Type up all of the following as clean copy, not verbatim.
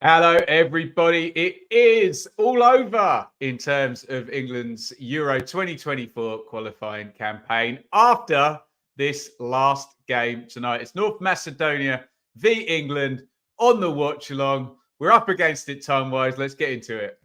Hello, everybody. It is all over in terms of England's Euro 2024 qualifying campaign after this last game tonight. It's North Macedonia v England on the watch along. We're up against it time wise. Let's get into it.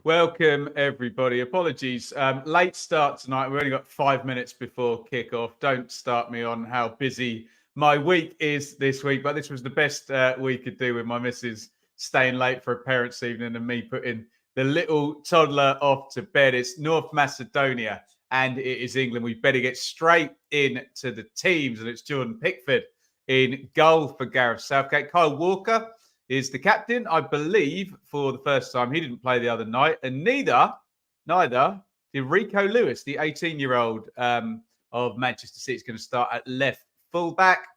Welcome, everybody. Apologies. Late start tonight. We've only got 5 minutes before kickoff. Don't start me on how busy my week is this week, but this was the best we could do with my missus staying late for a parents' evening and me putting the little toddler off to bed. It's North Macedonia and it is England. We better get straight into the teams, and it's Jordan Pickford in goal for Gareth Southgate. Kyle Walker is the captain, I believe, for the first time. He didn't play the other night, and neither did Rico Lewis, the 18-year-old of Manchester City. Is going to start at left fullback.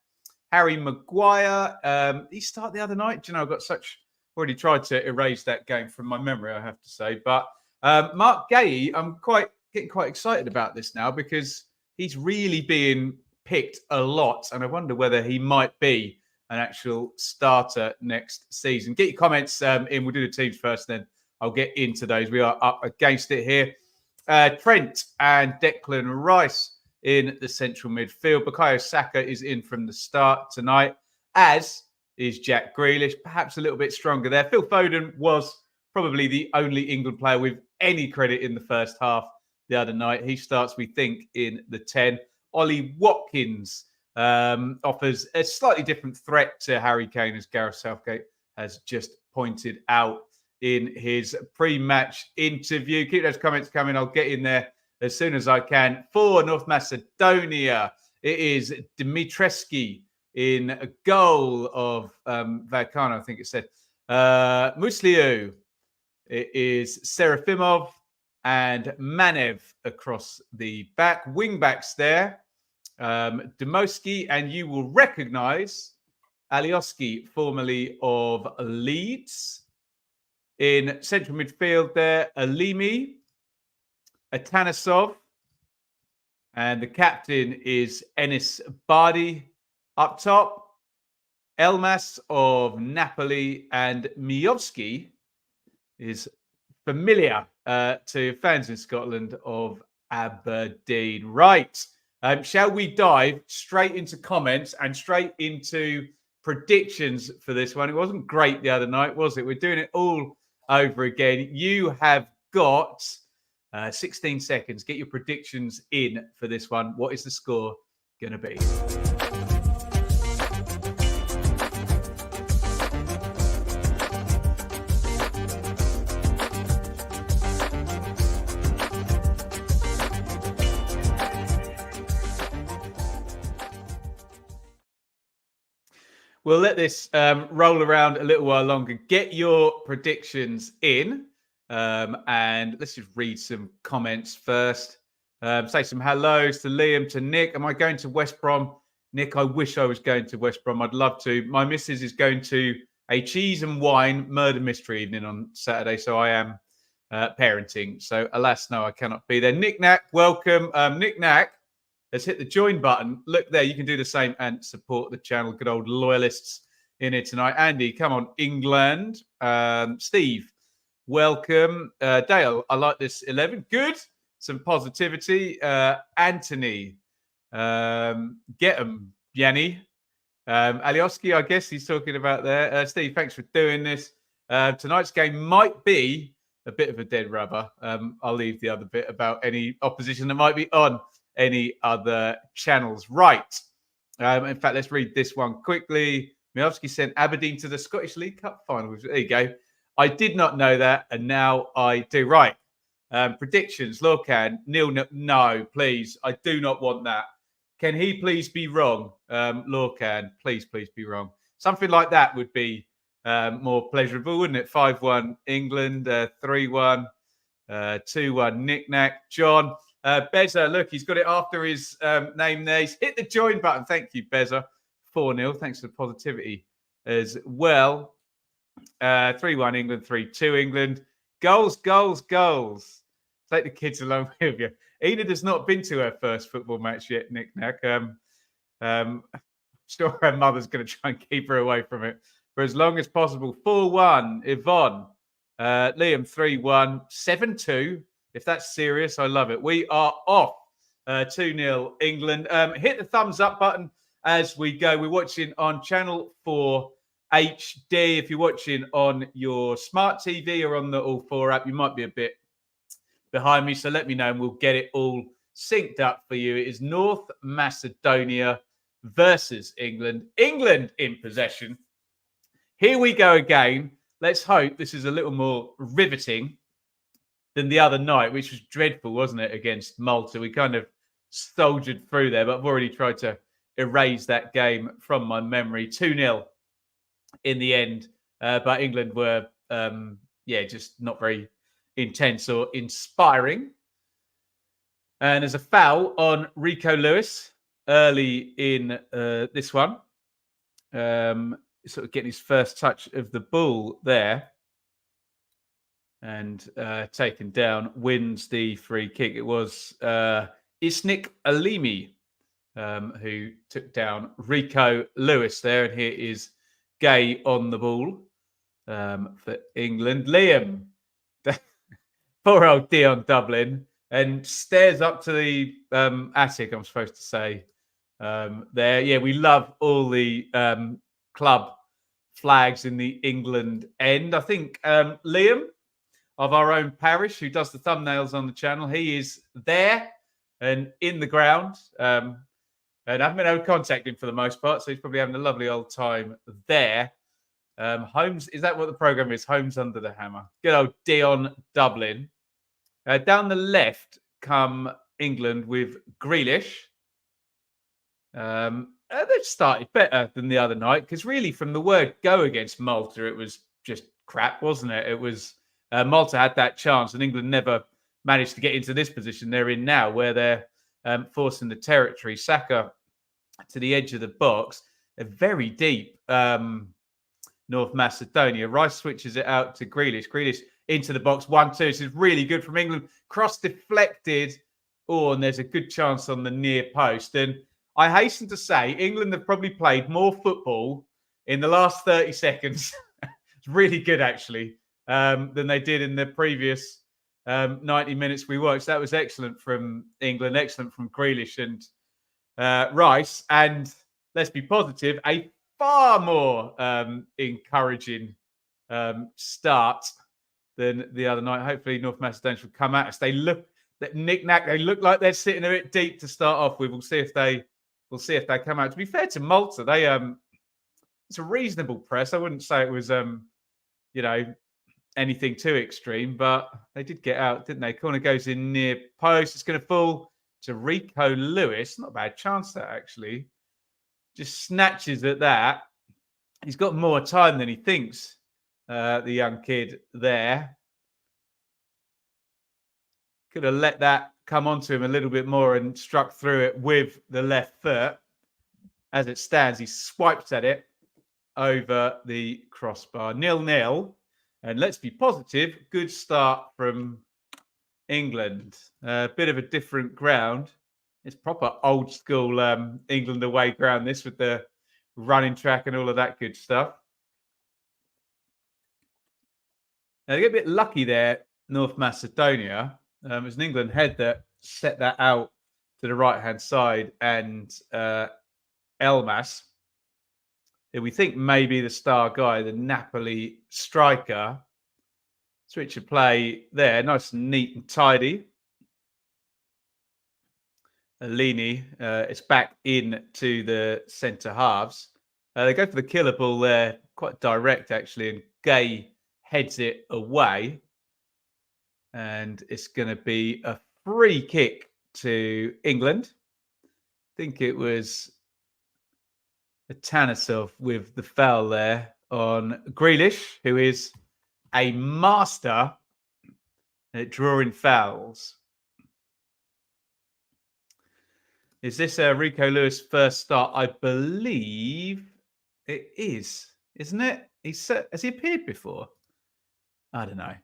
Harry Maguire, he started the other night. Do you know, I've got already tried to erase that game from my memory, I have to say. But Mark Gay, I'm getting quite excited about this now because he's really being picked a lot, and I wonder whether he might be an actual starter next season. Get your comments in. We'll do the teams first, then I'll get into those. We are up against it here. Trent and Declan Rice in the central midfield. Bukayo Saka is in from the start tonight, as is Jack Grealish, perhaps a little bit stronger there. Phil Foden was probably the only England player with any credit in the first half the other night. He starts, we think, in the 10. Ollie Watkins offers a slightly different threat to Harry Kane, as Gareth Southgate has just pointed out in his pre-match interview. Keep those comments coming. I'll get in there as soon as I can. For North Macedonia, it is Dimitrescu in a goal of Vakano, I think it said. Musliu, it is Serafimov and Manev across the back. Wing-backs there. Demoski, and you will recognize Alioski, formerly of Leeds. In central midfield there, Alimi, Atanasov, and the captain is Enis Bardi. Up top, Elmas of Napoli, and Miovski is familiar to fans in Scotland of Aberdeen. Right. Shall we dive straight into comments and straight into predictions for this one? It wasn't great the other night, was it? We're doing it all over again. You have got 16 seconds. Get your predictions in for this one. What is the score going to be? We'll let this roll around a little while longer. Get your predictions in. And let's just read some comments first. Say some hellos to Liam, to Nick. Am I going to West Brom? Nick, I wish I was going to West Brom. I'd love to. My missus is going to a cheese and wine murder mystery evening on Saturday. So I am parenting. So alas, no, I cannot be there. Nick Knack, welcome. Nick Knack has hit the join button. Look there, you can do the same and support the channel. Good old loyalists in here tonight. Andy, come on, England. Steve, welcome. Dale, I like this 11. Good. Some positivity. Anthony, get him, Yanni. Alioski, I guess he's talking about there. Steve, thanks for doing this. Tonight's game might be a bit of a dead rubber. I'll leave the other bit about any opposition that might be on any other channels. Right. In fact, let's read this one quickly. Miovski sent Aberdeen to the Scottish League Cup final. There you go. I did not know that, and now I do. Right. Predictions. Lorcan, Neil, no, please. I do not want that. Can he please be wrong? Lorcan, please be wrong. Something like that would be more pleasurable, wouldn't it? 5-1 England, 3-1, 2-1 Knick-Knack. John, Beza, look, he's got it after his name there. He's hit the join button. Thank you, Beza. 4-0. Thanks for the positivity as well. 3-1 England, 3-2 England. Goals, goals, goals. Take the kids along with you. Enid has not been to her first football match yet, Nick Nack. I'm sure her mother's going to try and keep her away from it for as long as possible. 4-1, Yvonne. Liam, 3-1. 7-2. If that's serious, I love it. We are off. 2-0 England. Hit the thumbs up button as we go. We're watching on Channel 4 HD. If you're watching on your smart TV or on the All 4 app, you might be a bit behind me. So let me know and we'll get it all synced up for you. It is North Macedonia versus England. England in possession. Here we go again. Let's hope this is a little more riveting than the other night, which was dreadful, wasn't it, against Malta? We kind of soldiered through there, but I've already tried to erase that game from my memory. 2-0 in the end, but England were, just not very intense or inspiring. And there's a foul on Rico Lewis early in this one. Sort of getting his first touch of the ball there. And taken down, wins the free kick. It was Isnik Alimi who took down Rico Lewis there. And here is Gay on the ball for England. Liam, poor old Dion Dublin, and stares up to the attic, I'm supposed to say. There. Yeah, we love all the club flags in the England end. I think Liam of our own parish, who does the thumbnails on the channel, he is there and in the ground. And I haven't been able to contact him for the most part, so he's probably having a lovely old time there. Holmes, is that what the program is? Holmes under the hammer. Good old Dion Dublin. Down the left come England with Grealish. They've started better than the other night because really from the word go against Malta, it was just crap, wasn't it? It was Malta had that chance and England never managed to get into this position they're in now where they're forcing the territory. Saka to the edge of the box. They're very deep, North Macedonia. Rice switches it out to Grealish. Grealish into the box, 1-2. This is really good from England. Cross deflected. Oh, and there's a good chance on the near post. And I hasten to say, England have probably played more football in the last 30 seconds. It's really good, actually, than they did in the previous 90 minutes we watched. That was excellent from England, excellent from Grealish and Rice. And let's be positive, a far more encouraging start than the other night. Hopefully, North Macedonia will come at us. They look that knick-knack. They look like they're sitting a bit deep to start off with. We'll see if they come out. To be fair to Malta, they it's a reasonable press. I wouldn't say it was anything too extreme, but they did get out, didn't they? Corner goes in near post. It's going to fall to Rico Lewis. Not a bad chance that actually. Just snatches at that. He's got more time than he thinks. The young kid there. Could have let that come onto him a little bit more and struck through it with the left foot. As it stands, he swipes at it over the crossbar. 0-0. And let's be positive, good start from England. A bit of a different ground. It's proper old school England away ground, this, with the running track and all of that good stuff. Now, they get a bit lucky there, North Macedonia. It was an England head that set that out to the right-hand side, and Elmas, who we think may be the star guy, the Napoli striker. Switch of play there, nice and neat and tidy. Alini, it's back in to the centre halves. They go for the killer ball there, quite direct actually, and Gay heads it away. And it's going to be a free kick to England. I think it was Tanasov with the foul there on Grealish, who is a master at drawing fouls. Is this Rico Lewis' first start? I believe it is, isn't it? Has he appeared before? I don't know.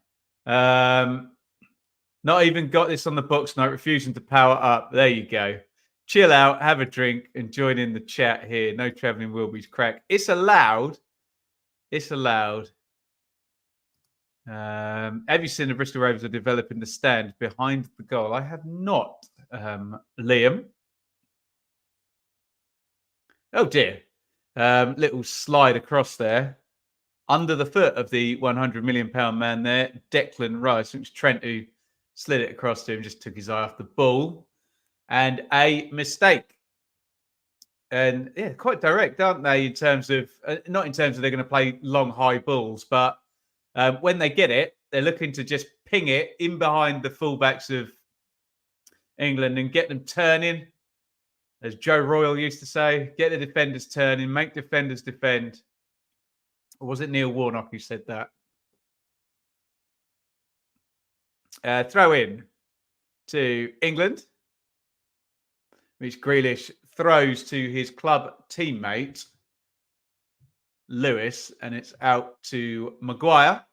Not even got this on the box note, refusing to power up. There you go. Chill out, have a drink, and join in the chat here. No travelling Wilby's crack. It's allowed. It's allowed. Have you seen the Bristol Rovers are developing the stand behind the goal? I have not, Liam. Oh dear. Little slide across there. Under the foot of the £100 million man there, Declan Rice. It was Trent who slid it across to him, just took his eye off the ball. And a mistake. And yeah, quite direct, aren't they? In terms of, not in terms of they're going to play long, high balls, but when they get it, they're looking to just ping it in behind the fullbacks of England and get them turning. As Joe Royal used to say, get the defenders turning, make defenders defend. Or was it Neil Warnock who said that? Throw in to England, which Grealish throws to his club teammate, Lewis, and it's out to Maguire.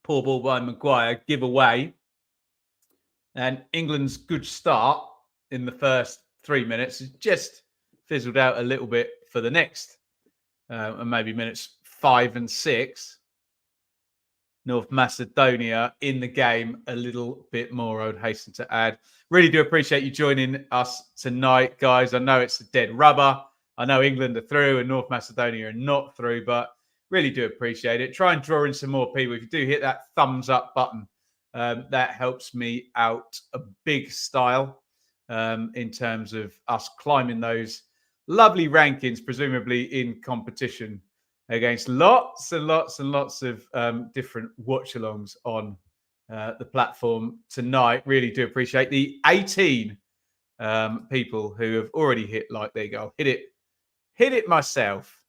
Poor ball by Maguire, give away. And England's good start in the first 3 minutes has just fizzled out a little bit for the next, and maybe minutes 5 and 6. North Macedonia in the game a little bit more, I would hasten to add. Really do appreciate you joining us tonight, guys. I know it's a dead rubber. I know England are through and North Macedonia are not through, but really do appreciate it. Try and draw in some more people. If you do hit that thumbs up button, that helps me out a big style in terms of us climbing those lovely rankings, presumably in competition against lots and lots and lots of different watch-alongs on the platform tonight. Really do appreciate the 18 people who have already hit like. There you go. Hit it myself.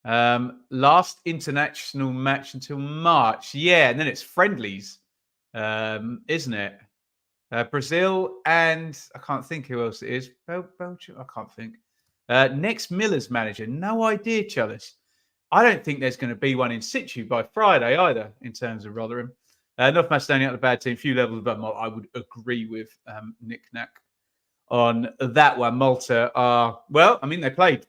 Last international match until March. Yeah, and then it's friendlies, isn't it? Brazil and I can't think who else it is. Belgium. I can't think. Next Miller's manager. No idea, Chalice. I don't think there's going to be one in situ by Friday either in terms of Rotherham. North Macedonia, not a bad team. Few levels above Malta. I would agree with Nick Knack on that one. Malta are, well, I mean, they played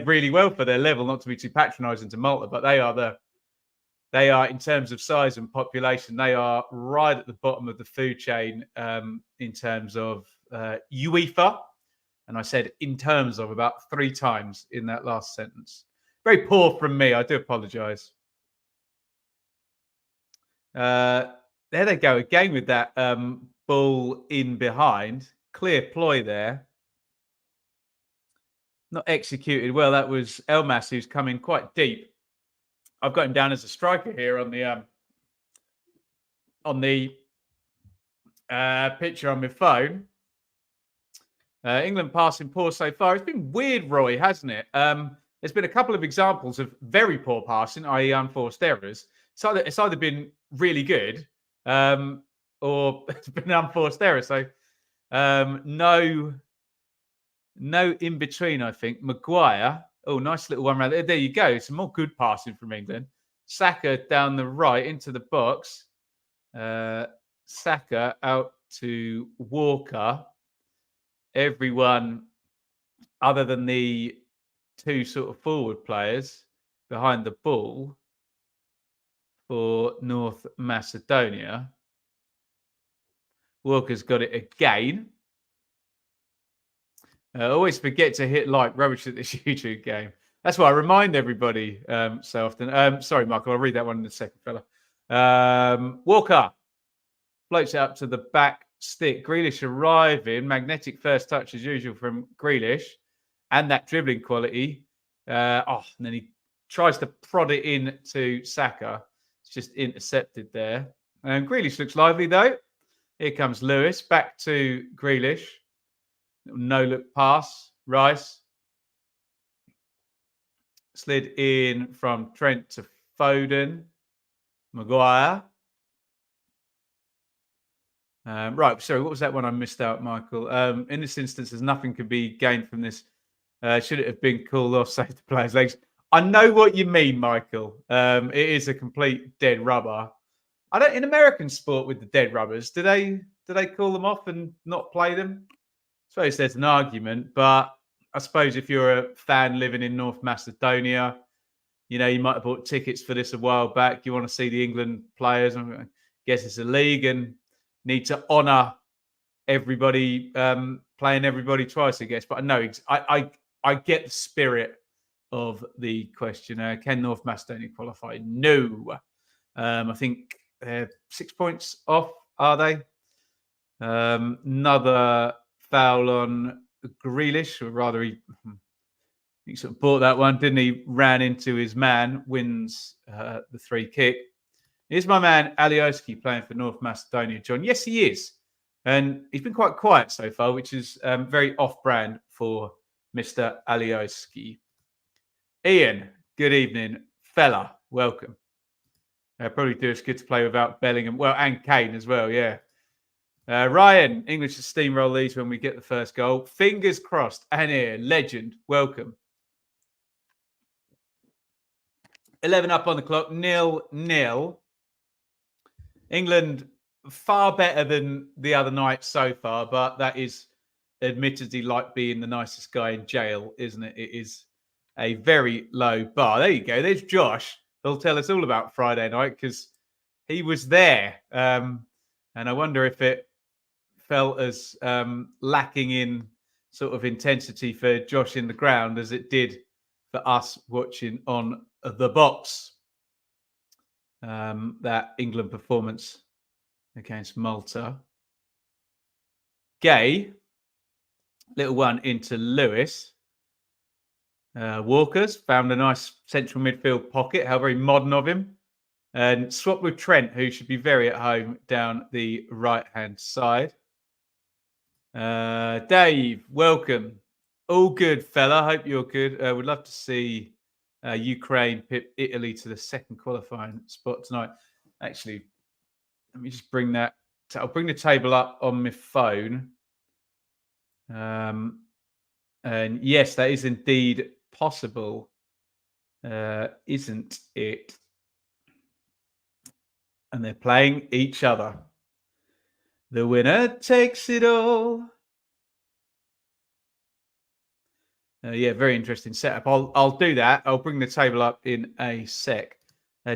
really well for their level, not to be too patronising to Malta, but they are, in terms of size and population, they are right at the bottom of the food chain in terms of UEFA. And I said in terms of about 3 times in that last sentence. Very poor from me. I do apologise. There they go again with that ball in behind. Clear ploy there. Not executed well. That was Elmas, who's coming quite deep. I've got him down as a striker here on the picture on my phone. England passing poor so far. It's been weird, Roy, hasn't it? There's been a couple of examples of very poor passing, i.e. unforced errors. It's either been really good or it's been unforced errors. So no in between, I think. Maguire. Oh, nice little one around there. There you go. Some more good passing from England. Saka down the right into the box. Saka out to Walker. Everyone other than the 2 sort of forward players behind the ball for North Macedonia. Walker's got it again. I always forget to hit like rubbish at this YouTube game. That's why I remind everybody so often. Sorry, Michael, I'll read that one in a second, fella. Walker floats out to the back stick. Grealish arriving. Magnetic first touch as usual from Grealish. And that dribbling quality. And then he tries to prod it in to Saka. It's just intercepted there. And Grealish looks lively though. Here comes Lewis. Back to Grealish. No-look pass. Rice. Slid in from Trent to Foden. Maguire. Right, sorry, what was that one I missed out, Michael? In this instance, there's nothing could be gained from this. Should it have been called off, save the player's legs? I know what you mean, Michael. It is a complete dead rubber. I don't in American sport with the dead rubbers, do they call them off and not play them? I suppose there's an argument, but I suppose if you're a fan living in North Macedonia, you know, you might have bought tickets for this a while back. You want to see the England players. I guess it's a league and need to honour everybody playing everybody twice, I guess. But I know I get the spirit of the question. Can North Macedonia qualify? No. I think they're 6 points off, are they? Another foul on Grealish, or rather he sort of bought that one, didn't he? Ran into his man, wins the free kick. Here's my man Alioski playing for North Macedonia, John. Yes, he is. And he's been quite quiet so far, which is very off-brand for Mr. Alioski. Ian, good evening. Fella, welcome. Probably do us good to play without Bellingham. Well, and Kane as well, yeah. Ryan, English to steamroll these when we get the first goal. Fingers crossed. And here, legend, welcome. 11 up on the clock, 0-0. England far better than the other night so far, but that is admittedly like being the nicest guy in jail, isn't it? It is a very low bar. There you go. There's Josh. He'll tell us all about Friday night because he was there. And I wonder if it felt as lacking in sort of intensity for Josh in the ground as it did for us watching on the box. That England performance against Malta. Gay, little one into Lewis. Walker's found a nice central midfield pocket. How very modern of him. And swap with Trent, who should be very at home down the right-hand side. Dave, welcome. All good, fella. Hope you're good. We'd love to see Ukraine pip Italy to the second qualifying spot tonight. Actually, let me just bring that. I'll bring the table up on my phone. And yes, that is indeed possible, isn't it? And they're playing each other. The winner takes it all. Yeah, very interesting setup. I'll do that. I'll bring the table up in a sec.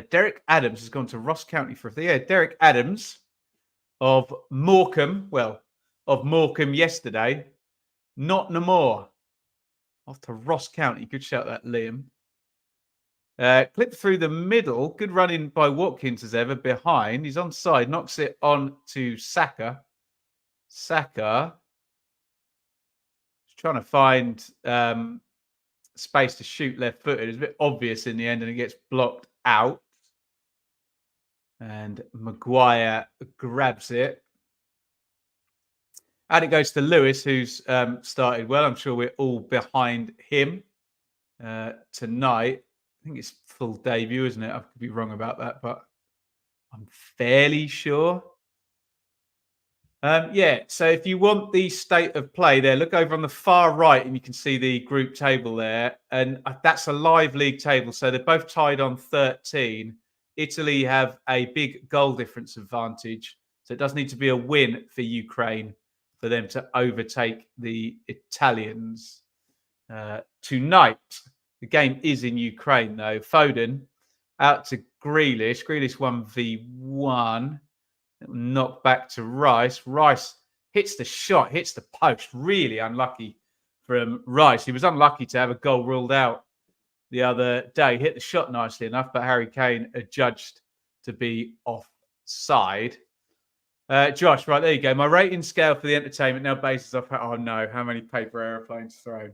Derek Adams has gone to Ross County for Derek Adams of Morecambe. Well, of Morecambe yesterday. Not no more. Off to Ross County. Good shout, that Liam. Clip through the middle. Good running by Watkins as ever. Behind. He's onside. Knocks it on to Saka. Saka. Trying to find space to shoot left-footed. It's a bit obvious in the end, and it gets blocked out. And Maguire grabs it. And it goes to Lewis, who's started well. I'm sure we're all behind him tonight. I think it's full debut, isn't it? I could be wrong about that, but I'm fairly sure. Yeah, so if you want the state of play there, look over on the far right and you can see the group table there. And that's a live league table. So they're both tied on 13. Italy have a big goal difference advantage. So it does need to be a win for Ukraine for them to overtake the Italians tonight. The game is in Ukraine, though. Foden out to Grealish. Grealish 1v1. Knock back to Rice. Rice hits the shot, hits the post. Really unlucky from Rice. He was unlucky to have a goal ruled out the other day. Hit the shot nicely enough, but Harry Kane adjudged to be offside. Josh, right, there you go. My rating scale for the entertainment now bases off, oh no, how many paper aeroplanes thrown.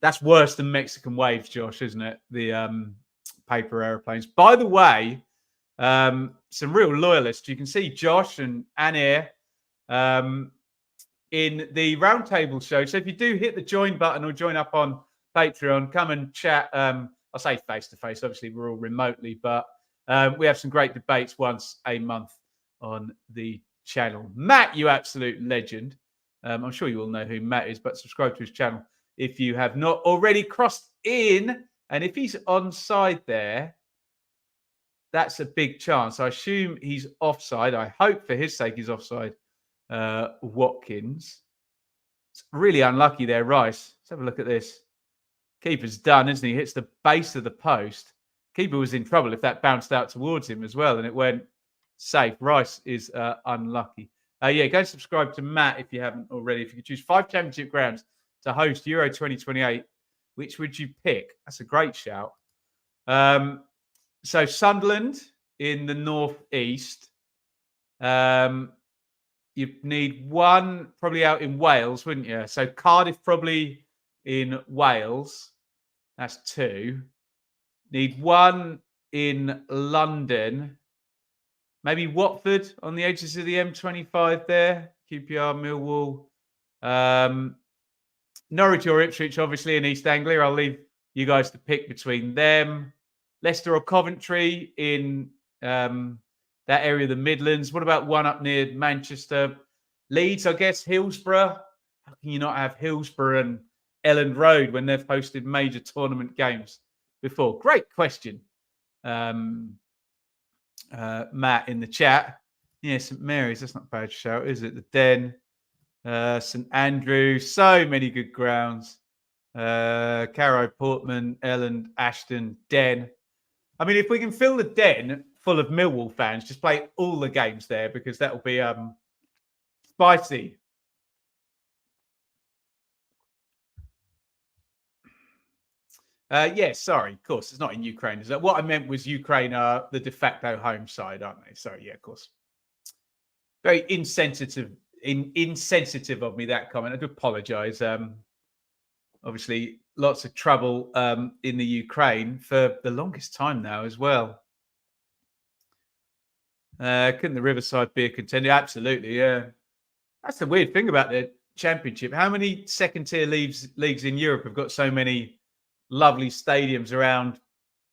That's worse than Mexican waves, Josh, isn't it? The paper aeroplanes. By the way, some real loyalists. You can see Josh and Anir in the roundtable show. So if you do hit the join button or join up on Patreon, come and chat. I'll say face-to-face. Obviously, we're all remotely, but we have some great debates once a month on the channel. Matt, you absolute legend. I'm sure you all know who Matt is, but subscribe to his channel if you have not already. Crossed in, and if he's onside there, that's a big chance. I assume he's offside. I hope for his sake he's offside. Watkins. It's really unlucky there, Rice. Let's have a look at this. Keeper's done, isn't he? Hits the base of the post. Keeper was in trouble if that bounced out towards him as well, and it went safe. Rice is unlucky. Yeah, go subscribe to Matt if you haven't already. If you could choose 5 championship grounds to host Euro 2028, which would you pick? That's a great shout. So Sunderland in the northeast. You need one probably out in Wales, wouldn't you? So Cardiff probably in Wales. That's 2. Need one in London. Maybe Watford on the edges of the M25 there. QPR, Millwall. Norwich or Ipswich, obviously, in East Anglia. I'll leave you guys to pick between them. Leicester or Coventry in that area of the Midlands. What about one up near Manchester? Leeds, I guess. Hillsborough. How can you not have Hillsborough and Elland Road when they've hosted major tournament games before? Great question. Matt in the chat. Yeah, St Mary's. That's not a bad shout, is it? The Den. St Andrew. So many good grounds. Carrow, Portman, Elland, Ashton, Den. I mean, if we can fill the Den full of Millwall fans, just play all the games there because that will be spicy. Yeah, sorry, of course, it's not in Ukraine. Is that what I meant? Was Ukraine are the de facto home side, aren't they? Sorry, yeah, of course. Very insensitive of me, that comment. I do apologise. Obviously, lots of trouble in the Ukraine for the longest time now as well. Couldn't the Riverside be a contender? Absolutely, yeah. That's the weird thing about the Championship. How many second-tier leagues in Europe have got so many lovely stadiums, around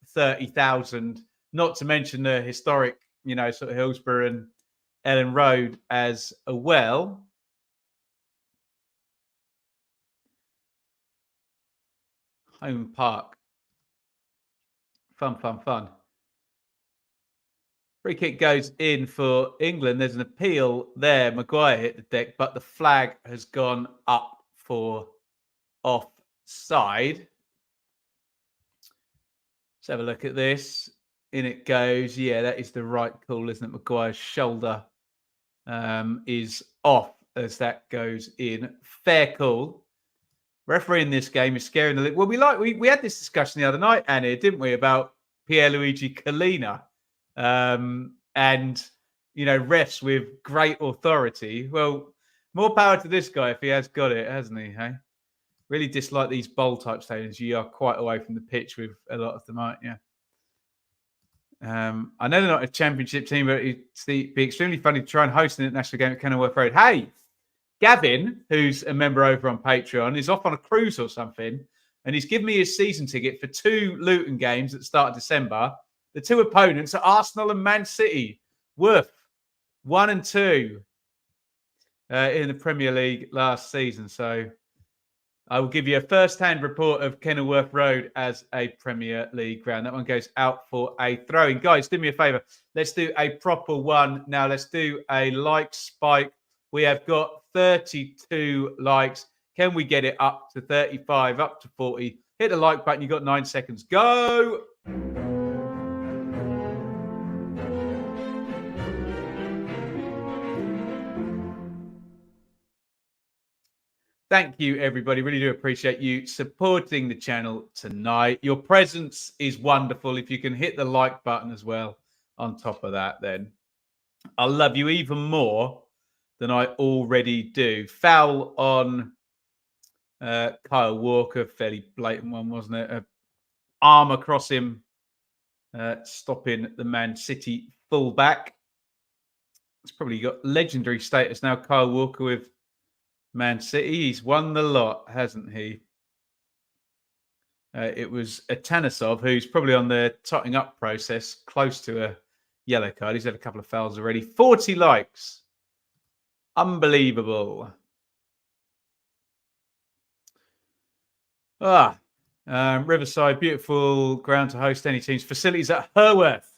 30,000, not to mention the historic, sort of Hillsborough and Elland Road as well. Home Park. Fun. Free kick goes in for England. There's an appeal there. Maguire hit the deck, but the flag has gone up for offside. Let's have a look at this. In it goes. Yeah, that is the right call, isn't it? Maguire's shoulder is off as that goes in. Fair call. Referee in this game is scaring the. Well, we had this discussion the other night, Annie, didn't we, about Pierluigi Collina, and refs with great authority. Well, more power to this guy if he has got it, hasn't he? Hey, really dislike these bowl type stadiums. You are quite away from the pitch with a lot of them, aren't you? I know they're not a championship team, but it'd be extremely funny to try and host an international game at Kenilworth Road. Hey, Gavin, who's a member over on Patreon, is off on a cruise or something, and he's given me his season ticket for 2 Luton games at the start of December. The 2 opponents are Arsenal and Man City. Worth 1 and 2 in the Premier League last season. So I will give you a first-hand report of Kenilworth Road as a Premier League ground. That one goes out for a throw-in. Guys, do me a favour. Let's do a proper one. Now, let's do a like spike. We have got 32 likes. Can we get it up to 35, up to 40? Hit the like button. You've got 9 seconds. Go! Thank you, everybody. Really do appreciate you supporting the channel tonight. Your presence is wonderful. If you can hit the like button as well on top of that, then I'll love you even more than I already do. Foul on Kyle Walker. Fairly blatant one, wasn't it? An arm across him, stopping the Man City fullback. It's probably got legendary status now, Kyle Walker, with Man City. He's won the lot, hasn't he? It was Atanesov, who's probably on the totting up process, close to a yellow card. He's had a couple of fouls already. 40 likes Unbelievable. Ah, Riverside, beautiful ground to host any teams. Facilities at Herworth,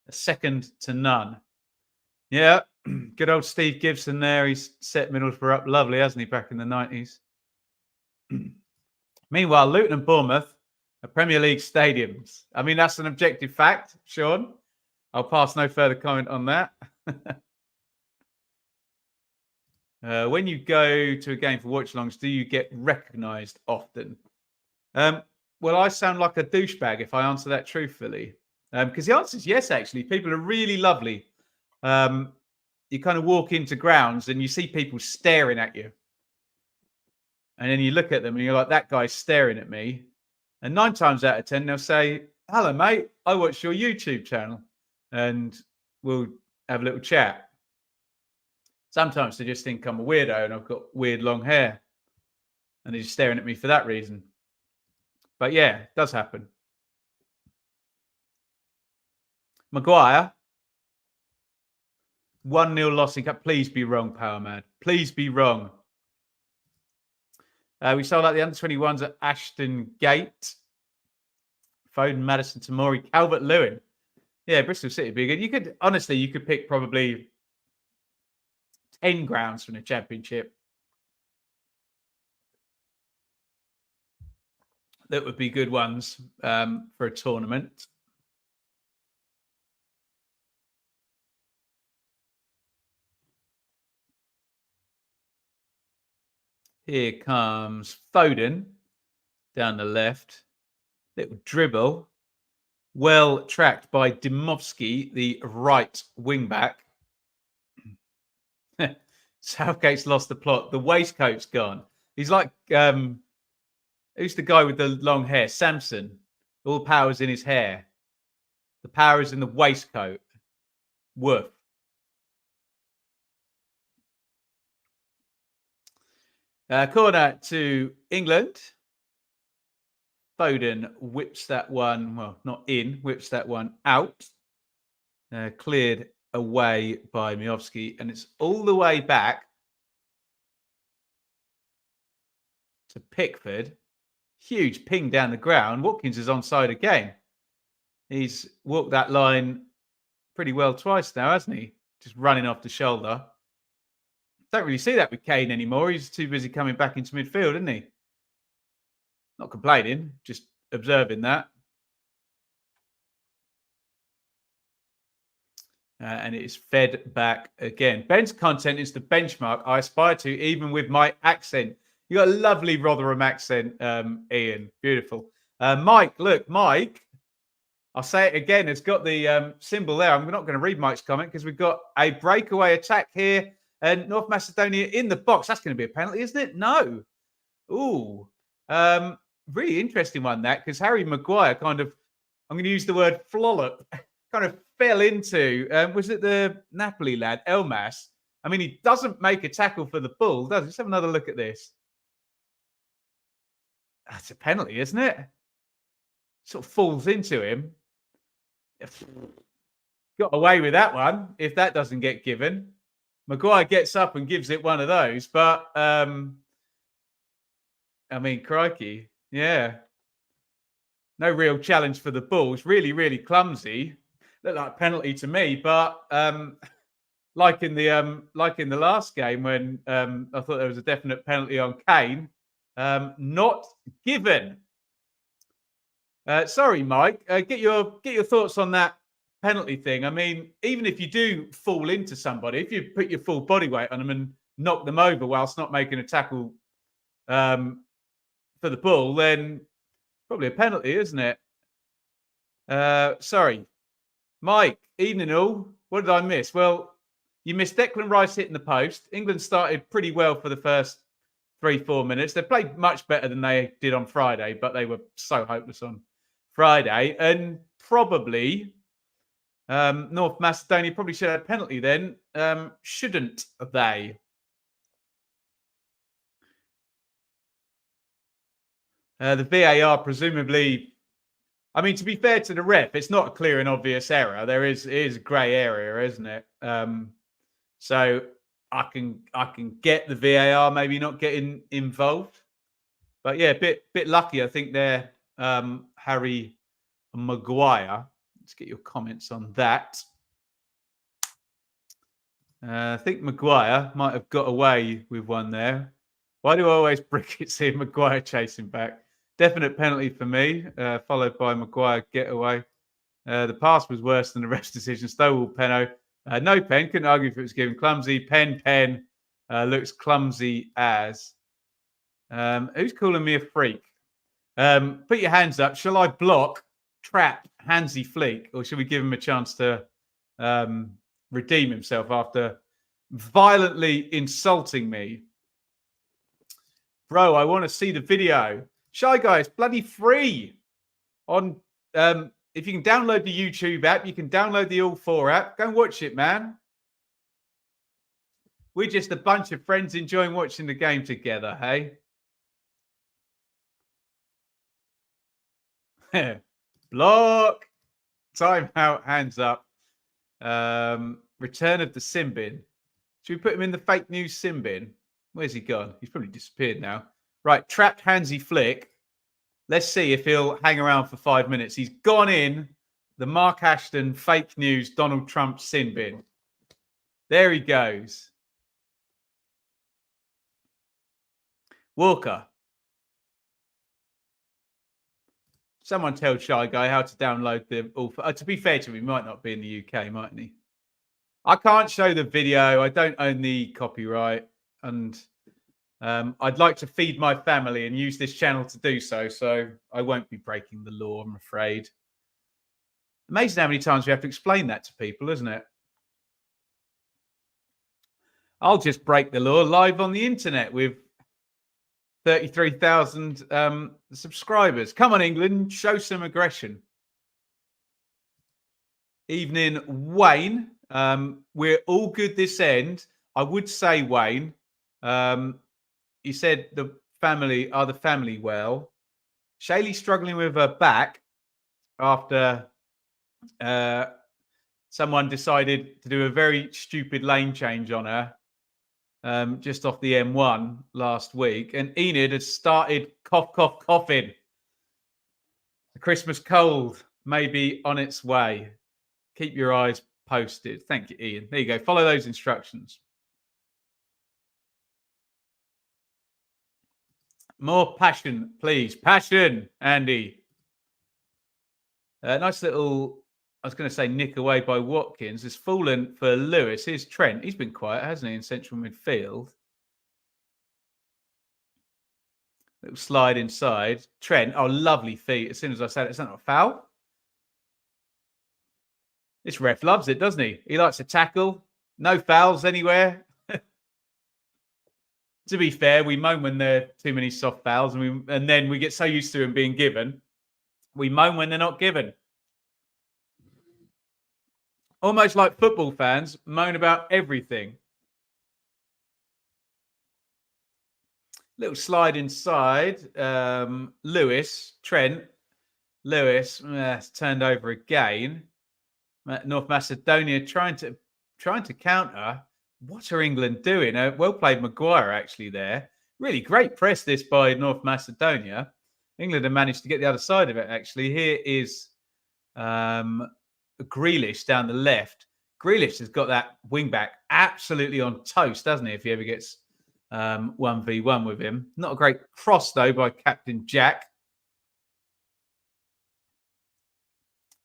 a second to none. Yeah, good old Steve Gibson there. He's set Middlesbrough up lovely, hasn't he, back in the 90s? Meanwhile, Luton and Bournemouth are Premier League stadiums. I mean, that's an objective fact, Sean. I'll pass no further comment on that. When you go to a game for watch-alongs, do you get recognised often? Well, I sound like a douchebag if I answer that truthfully. Because the answer is yes, actually. People are really lovely. You kind of walk into grounds and you see people staring at you. And then you look at them and you're like, that guy's staring at me. And 9 times out of 10, they'll say, hello, mate, I watch your YouTube channel. And we'll have a little chat. Sometimes they just think I'm a weirdo and I've got weird long hair. And they're just staring at me for that reason. But yeah, it does happen. Maguire. 1-0 loss in cup. Please be wrong, Power Mad. Please be wrong. We sold out the under-21s at Ashton Gate. Foden, Maddison, Tamori, Calvert-Lewin. Yeah, Bristol City be good. You could, honestly, you could pick probably 10 grounds from the Championship that would be good ones for a tournament. Here comes Foden down the left. Little dribble. Well tracked by Dimovsky, the right wing back. Southgate's lost the plot. The waistcoat's gone. He's like, who's the guy with the long hair? Samson. All power's in his hair. The power is in the waistcoat. Woof. Corner to England. Foden whips that one, well, not in, whips that one out. Cleared away by Miovski, and it's all the way back to Pickford. Huge ping down the ground. Watkins is onside again. He's walked that line pretty well twice now, hasn't he? Just running off the shoulder. Don't really see that with Kane anymore. He's too busy coming back into midfield, isn't he? Not complaining, just observing that. And it is fed back again. Ben's content is the benchmark I aspire to, even with my accent. You got a lovely Rotherham accent, Ian. Beautiful. Mike, look, Mike, I'll say it again. It's got the symbol there. I'm not going to read Mike's comment because we've got a breakaway attack here. And North Macedonia in the box. That's going to be a penalty, isn't it? No. Ooh. Really interesting one, that, because Harry Maguire kind of, I'm going to use the word flollop, kind of fell into, was it the Napoli lad, Elmas? I mean, he doesn't make a tackle for the ball, does he? Let's have another look at this. That's a penalty, isn't it? Sort of falls into him. Got away with that one, if that doesn't get given. Maguire gets up and gives it one of those, but I mean, crikey, yeah. No real challenge for the ball. It's really, really clumsy. Looked like a penalty to me, but like in the last game when I thought there was a definite penalty on Kane, not given. Sorry, Mike. Get your thoughts on that penalty thing. I mean, even if you do fall into somebody, if you put your full body weight on them and knock them over whilst not making a tackle for the ball, then probably a penalty, isn't it? Sorry, Mike. Evening all. What did I miss? Well, you missed Declan Rice hitting the post. England started pretty well for the first 3-4 minutes. They played much better than they did on Friday, but they were so hopeless on Friday. And probably North Macedonia probably should have a penalty then, shouldn't they? The VAR presumably, I mean, to be fair to the ref, it's not a clear and obvious error. It is a grey area, isn't it? So I can get the VAR maybe not getting involved. But yeah, bit lucky. I think there, Harry Maguire. Let's get your comments on that. I think Maguire might have got away with one there. Why do I always brick it seeing Maguire chasing back? Definite penalty for me, followed by Maguire getaway. The pass was worse than the rest decision. Stowell, Penno. No pen. Couldn't argue if it was given. Clumsy. Pen. Looks clumsy as. Who's calling me a freak? Put your hands up. Shall I block, trap, Hansi Flick, or should we give him a chance to redeem himself after violently insulting me? Bro, I want to see the video. Shy Guy, it's bloody free. On if you can download the YouTube app, you can download the All 4 app. Go and watch it, man. We're just a bunch of friends enjoying watching the game together, hey? Block. Time out. Hands up. Return of the sin bin. Should we put him in the fake news sin bin? Where's he gone? He's probably disappeared now. Right. Trapped Hansi Flick. Let's see if he'll hang around for 5 minutes. He's gone in the Mark Ashton fake news Donald Trump sin bin. There he goes. Walker. Someone tell Shy Guy how to download the All. To be fair to him, he might not be in the UK, mightn't he? I can't show the video. I don't own the copyright. And I'd like to feed my family and use this channel to do so. So I won't be breaking the law, I'm afraid. Amazing how many times we have to explain that to people, isn't it? I'll just break the law live on the internet with 33,000 subscribers. Come on, England, show some aggression. Evening, Wayne. We're all good this end. I would say, Wayne, you said the family well. Shaylee's struggling with her back after someone decided to do a very stupid lane change on her. Just off the M1 last week. And Enid had started coughing. The Christmas cold may be on its way. Keep your eyes posted. Thank you, Ian. There you go. Follow those instructions. More passion, please. Passion, Andy. Nice little, I was going to say nick away by Watkins. Has fallen for Lewis. Here's Trent. He's been quiet, hasn't he, in central midfield? Little slide inside. Trent, oh, lovely feet. As soon as I said it, is that not a foul? This ref loves it, doesn't he? He likes to tackle. No fouls anywhere. To be fair, we moan when there are too many soft fouls, and then we get so used to them being given. We moan when they're not given. Almost like football fans moan about everything. Little slide inside. Lewis, Trent. Lewis it's turned over again. North Macedonia trying to counter. What are England doing? Well played Maguire actually there. Really great press this by North Macedonia. England have managed to get the other side of it actually. Here is Grealish down the left. Grealish has got that wing back absolutely on toast, doesn't he, if he ever gets 1v1 with him. Not a great cross, though, by Captain Jack.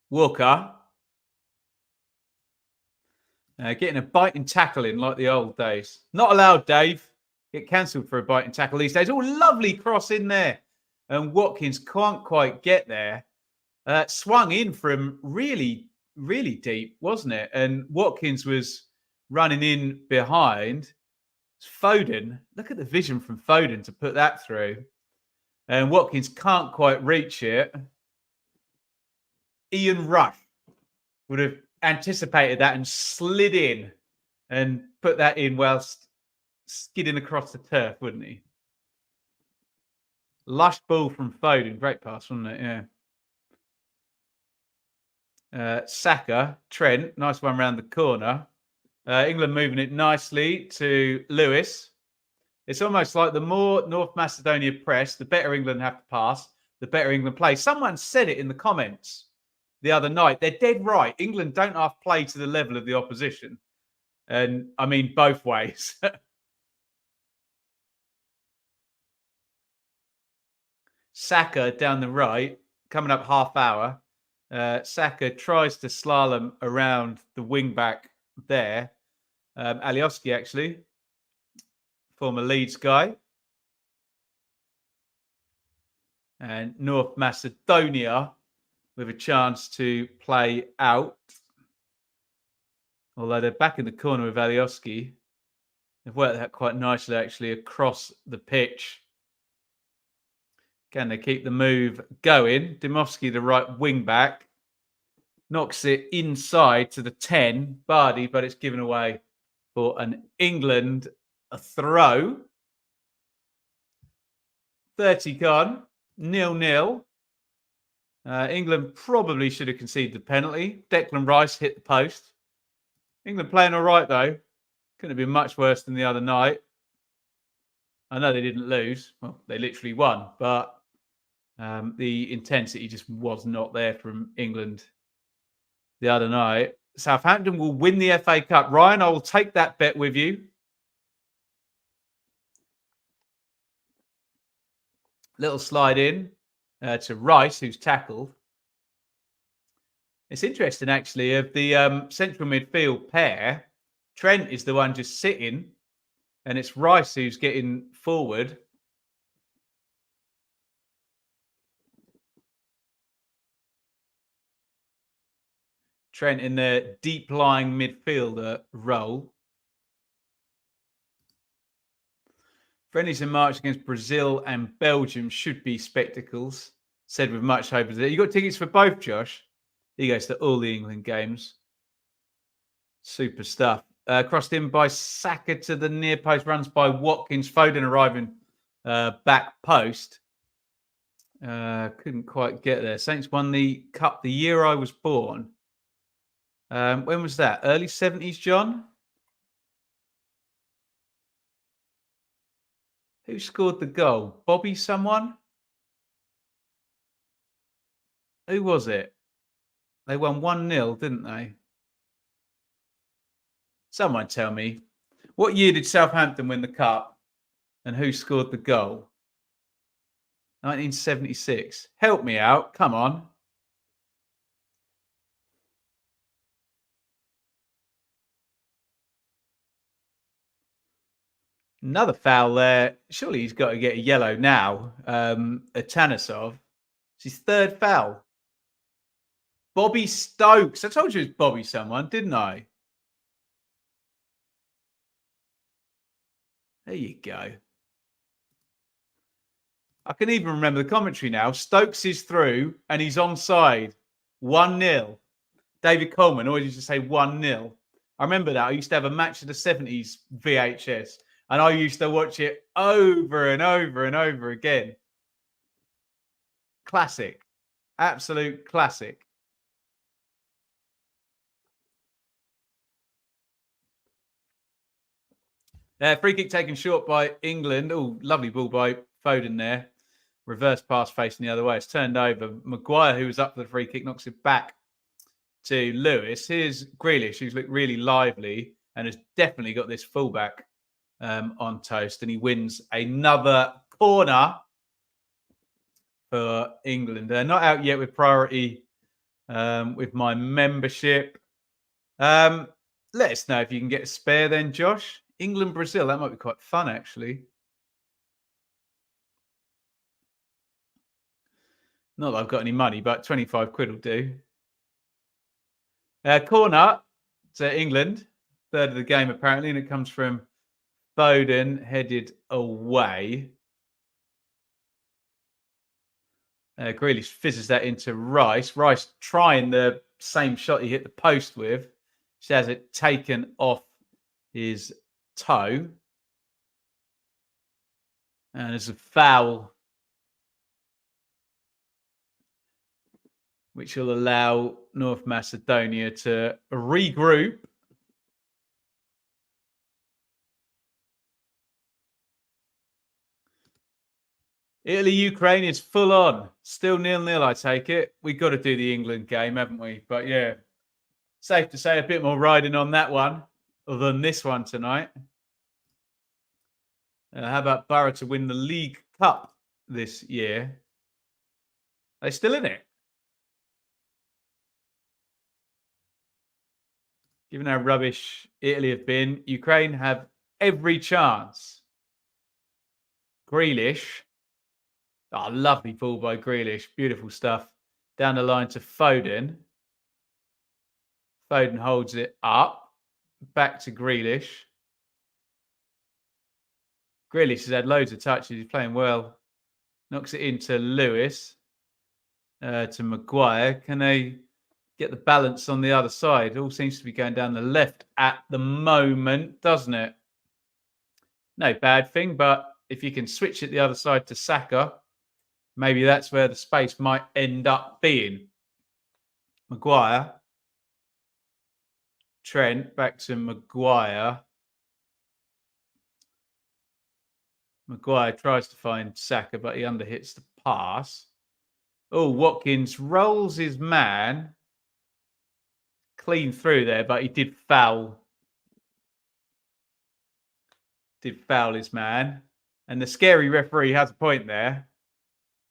Walker. Getting a biting tackle in like the old days. Not allowed, Dave. Get cancelled for a biting tackle these days. Oh, lovely cross in there. And Watkins can't quite get there. Swung in from really deep, wasn't it? And Watkins was running in behind. Foden, look at the vision from Foden to put that through. And Watkins can't quite reach it. Ian Rush would have anticipated that and slid in and put that in whilst skidding across the turf, wouldn't he? Lush ball from Foden. Great pass, wasn't it? Yeah. Saka, Trent, nice one round the corner. England moving it nicely to Lewis. It's almost like the more North Macedonia press, the better England have to pass, the better England play. Someone said it in the comments the other night. They're dead right. England don't half play to the level of the opposition. And I mean, both ways. Saka down the right, coming up half hour. Saka tries to slalom around the wing back there. Alioski, actually, former Leeds guy. And North Macedonia with a chance to play out. Although they're back in the corner with Alioski. They've worked that quite nicely, actually, across the pitch. Can they keep the move going? Dymowski, the right wing back, knocks it inside to the 10, Bardi, but it's given away for an England throw. 30 gone, 0-0. England probably should have conceded the penalty. Declan Rice hit the post. England playing all right, though. Couldn't have been much worse than the other night. I know they didn't lose. Well, they literally won, but the intensity just was not there from England the other night. Southampton will win the FA Cup. Ryan, I will take that bet with you. Little slide in to Rice, who's tackled. It's interesting, actually, of the central midfield pair, Trent is the one just sitting, and it's Rice who's getting forward. Trent in the deep-lying midfielder role. Friendlies in March against Brazil and Belgium should be spectacles, said with much hope. You got tickets for both, Josh? He goes to all the England games. Super stuff. Crossed in by Saka to the near post, runs by Watkins. Foden arriving back post. Couldn't quite get there. Saints won the cup the year I was born. When was that? Early 70s, John? Who scored the goal? Bobby someone? Who was it? They won 1-0, didn't they? Someone tell me. What year did Southampton win the cup? And who scored the goal? 1976. Help me out. Come on. Another foul there. Surely he's got to get a yellow now. Atanesov. It's his third foul. Bobby Stokes. I told you it was Bobby someone, didn't I? There you go. I can even remember the commentary now. Stokes is through and he's onside. 1-0. David Coleman always used to say 1-0. I remember that. I used to have a Match of the 70s VHS. And I used to watch it over and over and over again. Classic. Absolute classic. Free kick taken short by England. Oh, lovely ball by Foden there. Reverse pass facing the other way. It's turned over. Maguire, who was up for the free kick, knocks it back to Lewis. Here's Grealish, who's looked really lively and has definitely got this fullback on toast. And he wins another corner for England. They're not out yet with priority with my membership. Let us know if you can get a spare then, Josh. England, Brazil, that might be quite fun, actually. Not that I've got any money, but 25 quid will do. Corner to England. Third of the game, apparently, and it comes from Foden, headed away. Grealish fizzes that into Rice. Rice trying the same shot he hit the post with. She has it taken off his toe. And there's a foul which will allow North Macedonia to regroup. Italy, Ukraine is full on. Still 0-0, I take it. We've got to do the England game, haven't we? But yeah, safe to say a bit more riding on that one than this one tonight. How about Borough to win the League Cup this year? Are they still in it? Given how rubbish Italy have been, Ukraine have every chance. Grealish. Oh, lovely ball by Grealish. Beautiful stuff. Down the line to Foden. Foden holds it up. Back to Grealish. Grealish has had loads of touches. He's playing well. Knocks it into Lewis. To Maguire. Can they get the balance on the other side? It all seems to be going down the left at the moment, doesn't it? No bad thing, but if you can switch it the other side to Saka, maybe that's where the space might end up being. Maguire. Trent back to Maguire. Maguire tries to find Saka, but he underhits the pass. Oh, Watkins rolls his man. Clean through there, but he did foul. Did foul his man. And the scary referee has a point there.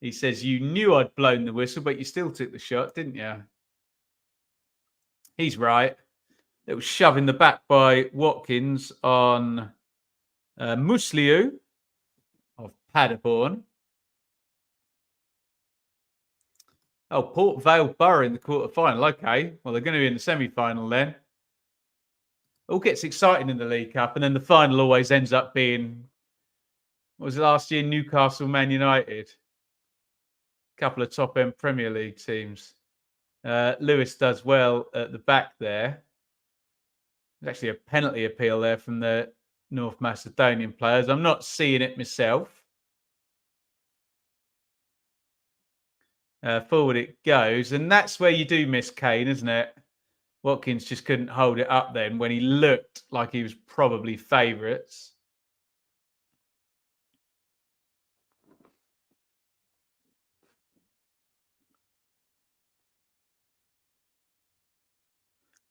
He says, you knew I'd blown the whistle, but you still took the shot, didn't you? He's right. It was shoving the back by Watkins on Musliu of Paderborn. Oh, Port Vale Borough in the quarter-final. Okay, well, they're going to be in the semi-final then. All gets exciting in the League Cup, and then the final always ends up being, what was it last year? Newcastle, Man United. A couple of top-end Premier League teams. Lewis does well at the back there. There's actually a penalty appeal there from the North Macedonian players. I'm not seeing it myself. Forward it goes. And that's where you do miss Kane, isn't it? Watkins just couldn't hold it up then when he looked like he was probably favourites.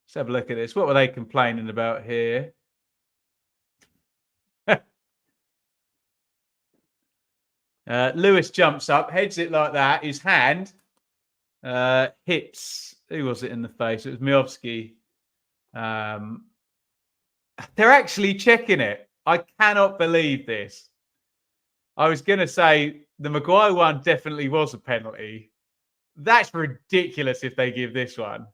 Let's have a look at this. What were they complaining about here? Lewis jumps up, heads it like that. His hand hits, who was it in the face? It was Miovski. They're actually checking it. I cannot believe this. I was going to say the Maguire one definitely was a penalty. That's ridiculous if they give this one.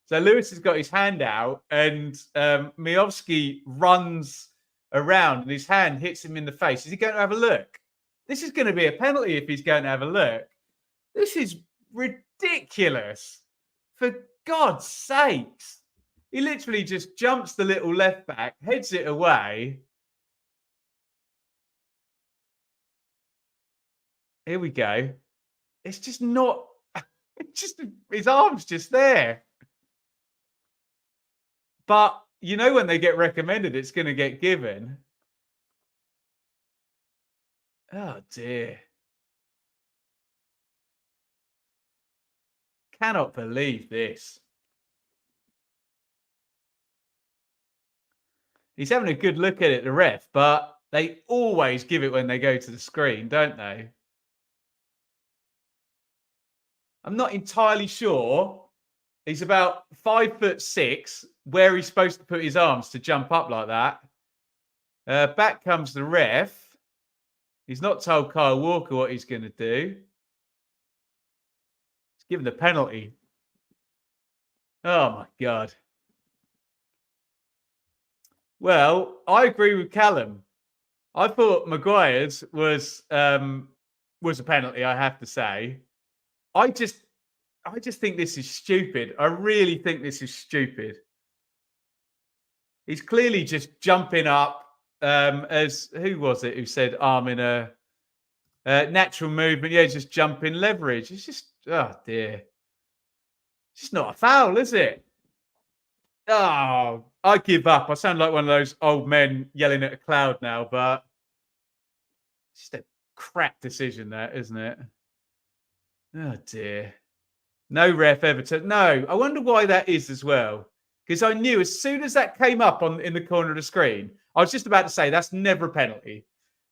So Lewis has got his hand out and Miovski runs around and his hand hits him in the face. Is he going to have a look? This is going to be a penalty if he's going to have a look. This is ridiculous. For God's sakes. He literally just jumps the little left back, heads it away. Here we go. It's just not, it's just, his arm's just there. But you know when they get recommended, it's going to get given. Oh, dear. Cannot believe this. He's having a good look at it, the ref, but they always give it when they go to the screen, don't they? I'm not entirely sure. He's about 5'6", where he's supposed to put his arms to jump up like that. Back comes the ref. He's not told Kyle Walker what he's going to do. He's given the penalty. Oh, my God. Well, I agree with Callum. I thought Maguire's was a penalty, I have to say. I just think this is stupid. I really think this is stupid. He's clearly just jumping up as, who was it who said arm in a natural movement? Yeah, just jumping leverage. It's just, oh dear. It's just not a foul, is it? Oh, I give up. I sound like one of those old men yelling at a cloud now, but it's just a Crap decision, that, isn't it? Oh dear. No ref ever took. No, I wonder why that is as well. Because I knew as soon as that came up on in the corner of the screen, I was just about to say that's never a penalty.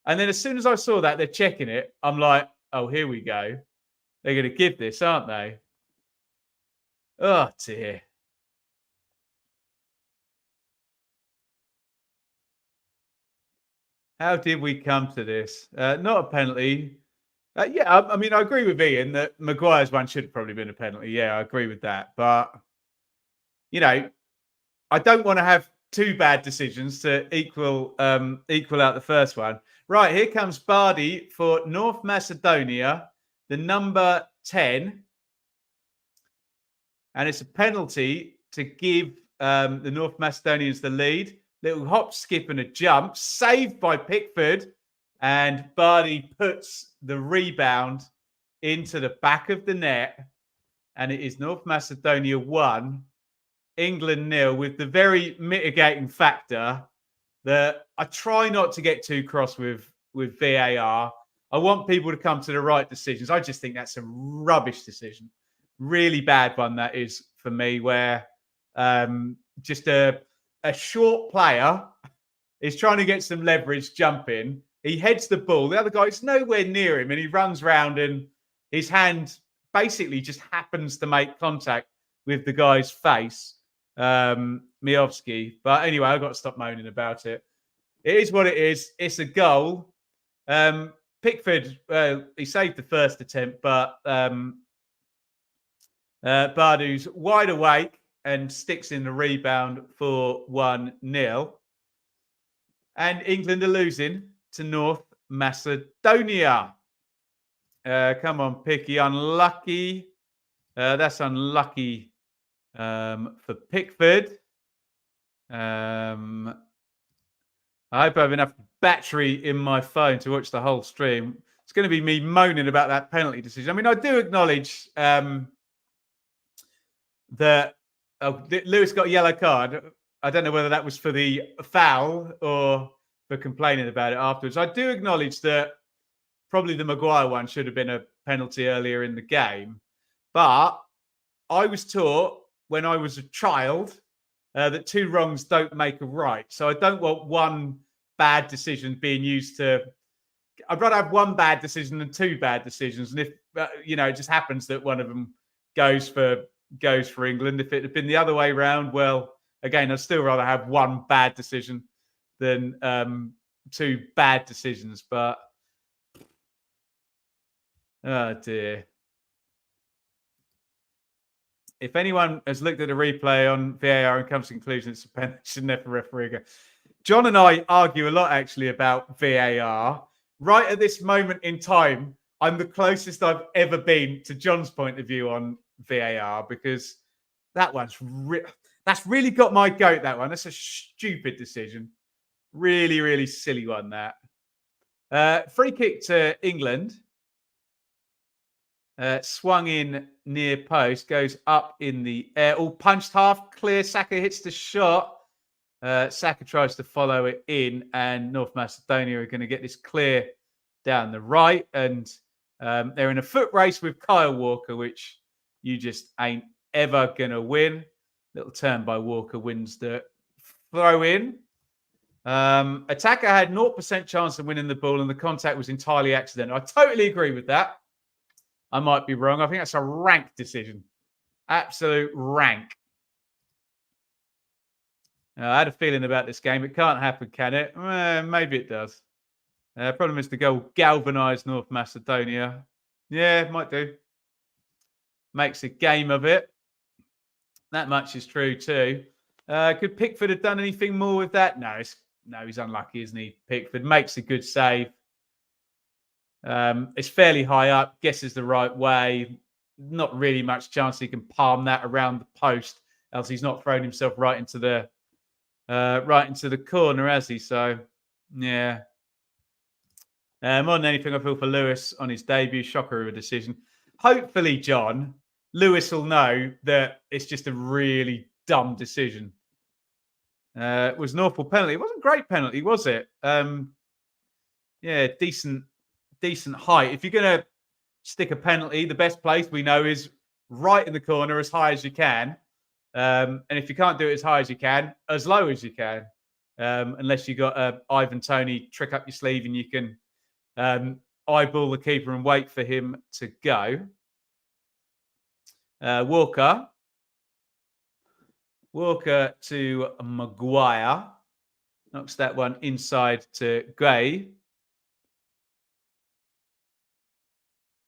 And then as soon as I saw that they're checking it, I'm like, oh, here we go. They're going to give this, aren't they? Oh dear. How did we come to this? Not a penalty. Yeah, I mean, I agree with Ian that Maguire's one should have probably been a penalty. Yeah, I agree with that. But, you know, I don't want to have two bad decisions to equal out the first one. Right, here comes Bardi for North Macedonia, the number 10. And it's a penalty to give the North Macedonians the lead. Little hop, skip, and a jump, saved by Pickford. And Bardi puts the rebound into the back of the net. And it is North Macedonia 1, England 0, with the very mitigating factor that I try not to get too cross with VAR. I want people to come to the right decisions. I just think that's a rubbish decision. Really bad one, that is, for me, where just a short player is trying to get some leverage, jump in. He heads the ball. The other guy's nowhere near him, and he runs round, and his hand basically just happens to make contact with the guy's face, Miovski. But anyway, I've got to stop moaning about it. It is what it is. It's a goal. Pickford, he saved the first attempt, but Bardu's wide awake and sticks in the rebound for 1-0. And England are losing to North Macedonia. Come on, Picky. Unlucky. That's unlucky for Pickford. I hope I have enough battery in my phone to watch the whole stream. It's going to be me moaning about that penalty decision. I mean, I do acknowledge that Lewis got a yellow card. I don't know whether that was for the foul or for complaining about it afterwards. I do acknowledge that probably the Maguire one should have been a penalty earlier in the game. But I was taught when I was a child that two wrongs don't make a right. So I don't want one bad decision being used to... I'd rather have one bad decision than two bad decisions. And if, it just happens that one of them goes for England. If it had been the other way around, well, again, I'd still rather have one bad decision than two bad decisions. But, oh dear. If anyone has looked at a replay on VAR and comes to the conclusion it's a penalty, should never referee again. John and I argue a lot, actually, about VAR. Right at this moment in time, I'm the closest I've ever been to John's point of view on VAR, because that's really got my goat, that one. That's a stupid decision. Really, really silly one, that. Free kick to England. Swung in near post, goes up in the air. All punched half clear. Saka hits the shot. Saka tries to follow it in, and North Macedonia are going to get this clear down the right. And they're in a foot race with Kyle Walker, which you just ain't ever going to win. Little turn by Walker wins the throw in. Attacker had 0% chance of winning the ball, and the contact was entirely accidental. I totally agree with that. I might be wrong. I think that's a rank decision. Absolute rank. I had a feeling about this game. It can't happen, can it? Maybe it does. Problem is the goal galvanised North Macedonia. Yeah, it might do. Makes a game of it. That much is true too. Could Pickford have done anything more with that? No, he's unlucky, isn't he? Pickford makes a good save. It's fairly high up, guesses the right way. Not really much chance he can palm that around the post, else he's not thrown himself right into the corner, has he? So, yeah. More than anything, I feel for Lewis on his debut. Shocker of a decision. Hopefully, John, Lewis will know that it's just a really dumb decision. It was an awful penalty. It wasn't a great penalty, was it? Yeah, decent decent height. If you're going to stick a penalty, the best place we know is right in the corner, as high as you can. And if you can't do it as high as you can, as low as you can, unless you got a Ivan Toney trick up your sleeve and you can eyeball the keeper and wait for him to go. Walker to Maguire. Knocks that one inside to Gray.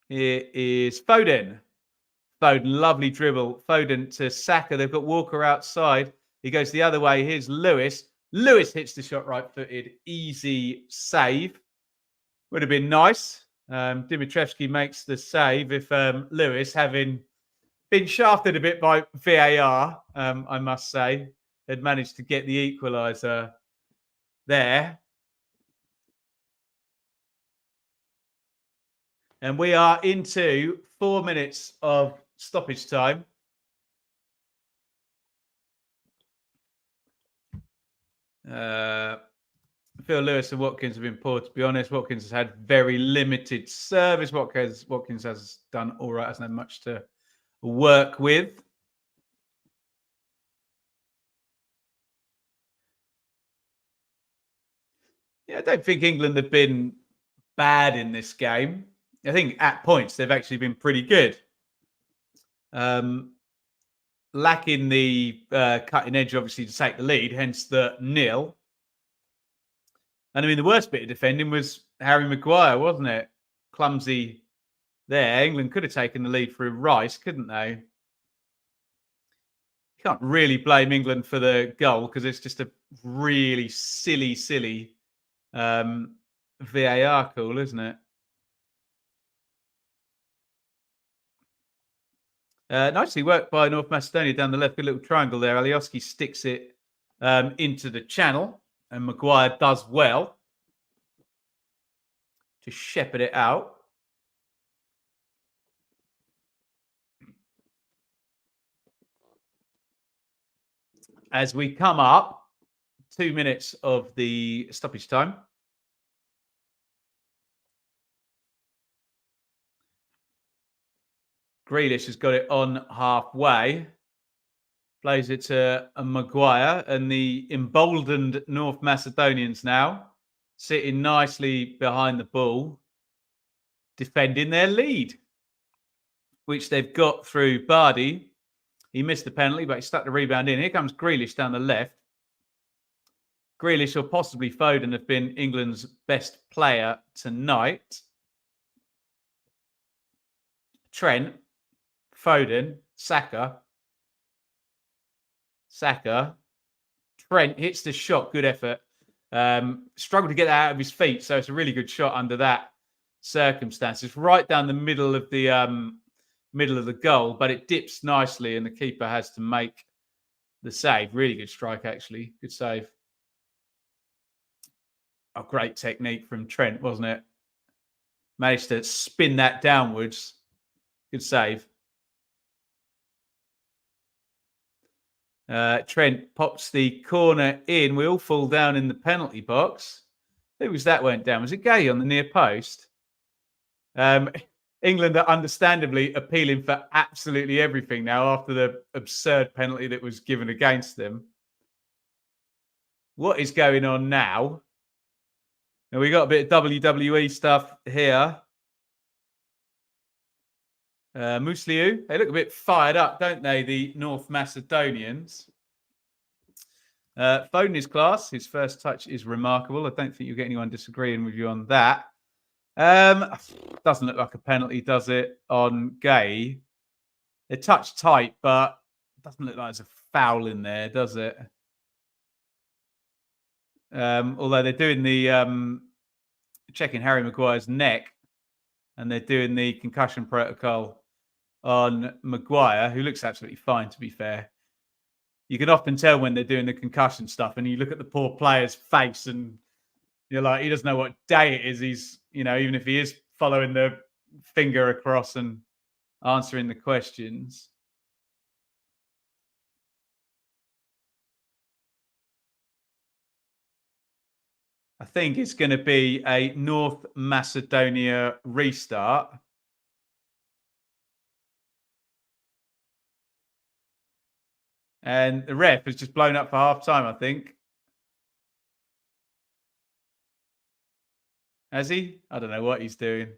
Here is Foden. Lovely dribble. Foden to Saka. They've got Walker outside. He goes the other way. Here's Lewis. Lewis hits the shot right-footed. Easy save. Would have been nice. Dimitrievski makes the save if Lewis, having been shafted a bit by VAR, I must say, had managed to get the equaliser there. And we are into 4 minutes of stoppage time. Phil Lewis and Watkins have been poor, to be honest. Watkins has had very limited service. Watkins has done all right, hasn't had much to work with. Yeah, I don't think England have been bad in this game. I think at points they've actually been pretty good. Lacking the cutting edge, obviously, to take the lead, hence the nil. And I mean, the worst bit of defending was Harry Maguire, wasn't it? Clumsy there. England could have taken the lead through Rice, couldn't they? You can't really blame England for the goal because it's just a really silly VAR call, isn't it? Nicely worked by North Macedonia down the left. Good little triangle there. Alioski sticks it into the channel, and Maguire does well to shepherd it out. As we come up, 2 minutes of the stoppage time. Grealish has got it on halfway. Plays it to Maguire, and the emboldened North Macedonians now sitting nicely behind the ball, defending their lead, which they've got through Bardi. He missed the penalty, but he stuck the rebound in. Here comes Grealish down the left. Grealish or possibly Foden have been England's best player tonight. Trent, Foden, Saka. Trent hits the shot. Good effort. Struggled to get that out of his feet, so it's a really good shot under that circumstance. It's right down the middle of the goal, but it dips nicely, and the keeper has to make the save. Really good strike, actually. Good save. A great technique from Trent, wasn't it? Managed to spin that downwards. Good save. Trent pops the corner in. We all fall down in the penalty box. Who was that went down? Was it Gay on the near post? England are understandably appealing for absolutely everything now after the absurd penalty that was given against them. What is going on now? And we got a bit of WWE stuff here. Musliu, they look a bit fired up, don't they, the North Macedonians? Foden is class. His first touch is remarkable. I don't think you'll get anyone disagreeing with you on that. Doesn't look like a penalty, does it, on Gay? They're touch tight, but it doesn't look like there's a foul in there, does it? Although they're doing the checking Harry Maguire's neck, and they're doing the concussion protocol on Maguire, who looks absolutely fine, to be fair. You can often tell when they're doing the concussion stuff, and you look at the poor player's face, and you're like, he doesn't know what day it is. He's, even if he is following the finger across and answering the questions. I think it's going to be a North Macedonia restart. And the ref has just blown up for half time, I think. Has he? I don't know what he's doing.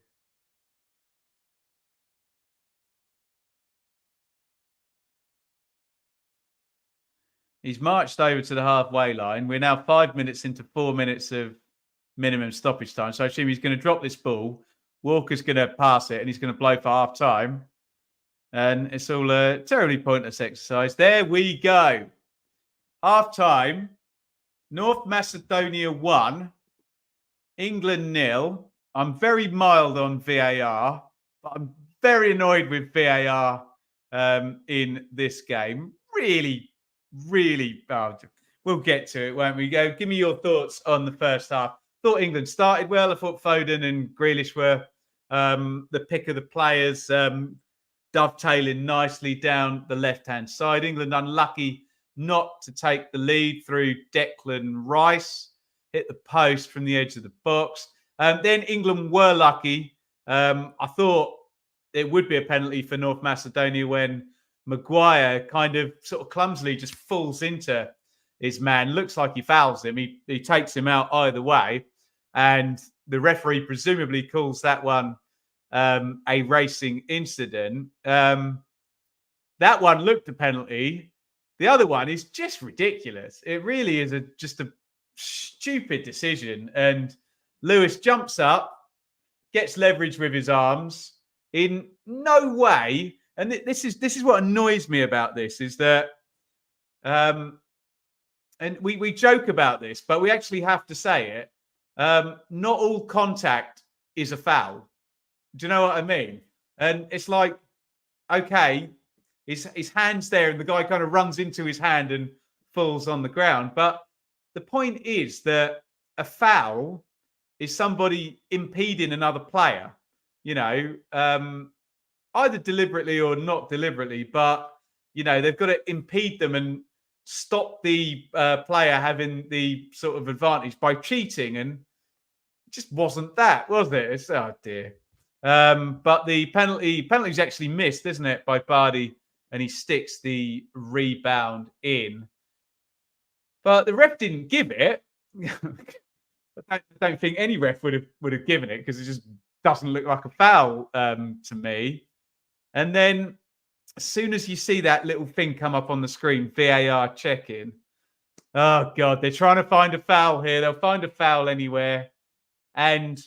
He's marched over to the halfway line. We're now 5 minutes into 4 minutes of minimum stoppage time. So I assume he's going to drop this ball. Walker's going to pass it and he's going to blow for half time. And it's all a terribly pointless exercise. There we go. Half time. North Macedonia 1. England 0. I'm very mild on VAR, but I'm very annoyed with VAR in this game. Really, we'll get to it, won't we? Go. Give me your thoughts on the first half. Thought England started well. I thought Foden and Grealish were the pick of the players, dovetailing nicely down the left-hand side. England unlucky not to take the lead through Declan Rice, hit the post from the edge of the box. Then England were lucky. I thought it would be a penalty for North Macedonia when Maguire kind of sort of clumsily just falls into his man. Looks like he fouls him. He takes him out either way. And the referee presumably calls that one a racing incident. That one looked a penalty. The other one is just ridiculous. It really is just a stupid decision. And Lewis jumps up, gets leverage with his arms. In no way, and this is what annoys me about this, is that and we joke about this, but we actually have to say it. Not all contact is a foul. Do you know what I mean? And it's like, okay, his hand's there and the guy kind of runs into his hand and falls on the ground. But the point is that a foul is somebody impeding another player, you know, either deliberately or not deliberately, but, you know, they've got to impede them and stop the player having the sort of advantage by cheating. And it just wasn't that, was it? It's, oh, dear. But the penalty's actually missed, isn't it, by Bardi, and he sticks the rebound in. But the ref didn't give it. I don't think any ref would have given it because it just doesn't look like a foul to me. And then as soon as you see that little thing come up on the screen, VAR check-in, oh, God, they're trying to find a foul here. They'll find a foul anywhere. And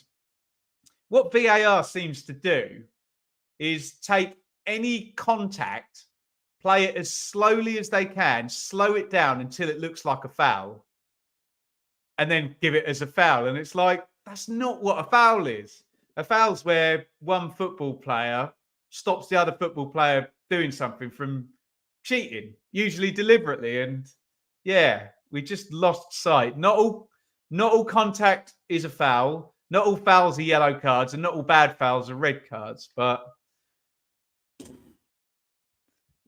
what VAR seems to do is take any contact, play it as slowly as they can, slow it down until it looks like a foul, and then give it as a foul. And it's like, that's not what a foul is. A foul's where one football player stops the other football player doing something from cheating, usually deliberately. And yeah, we just lost sight. Not all contact is a foul. Not all fouls are yellow cards, and not all bad fouls are red cards. But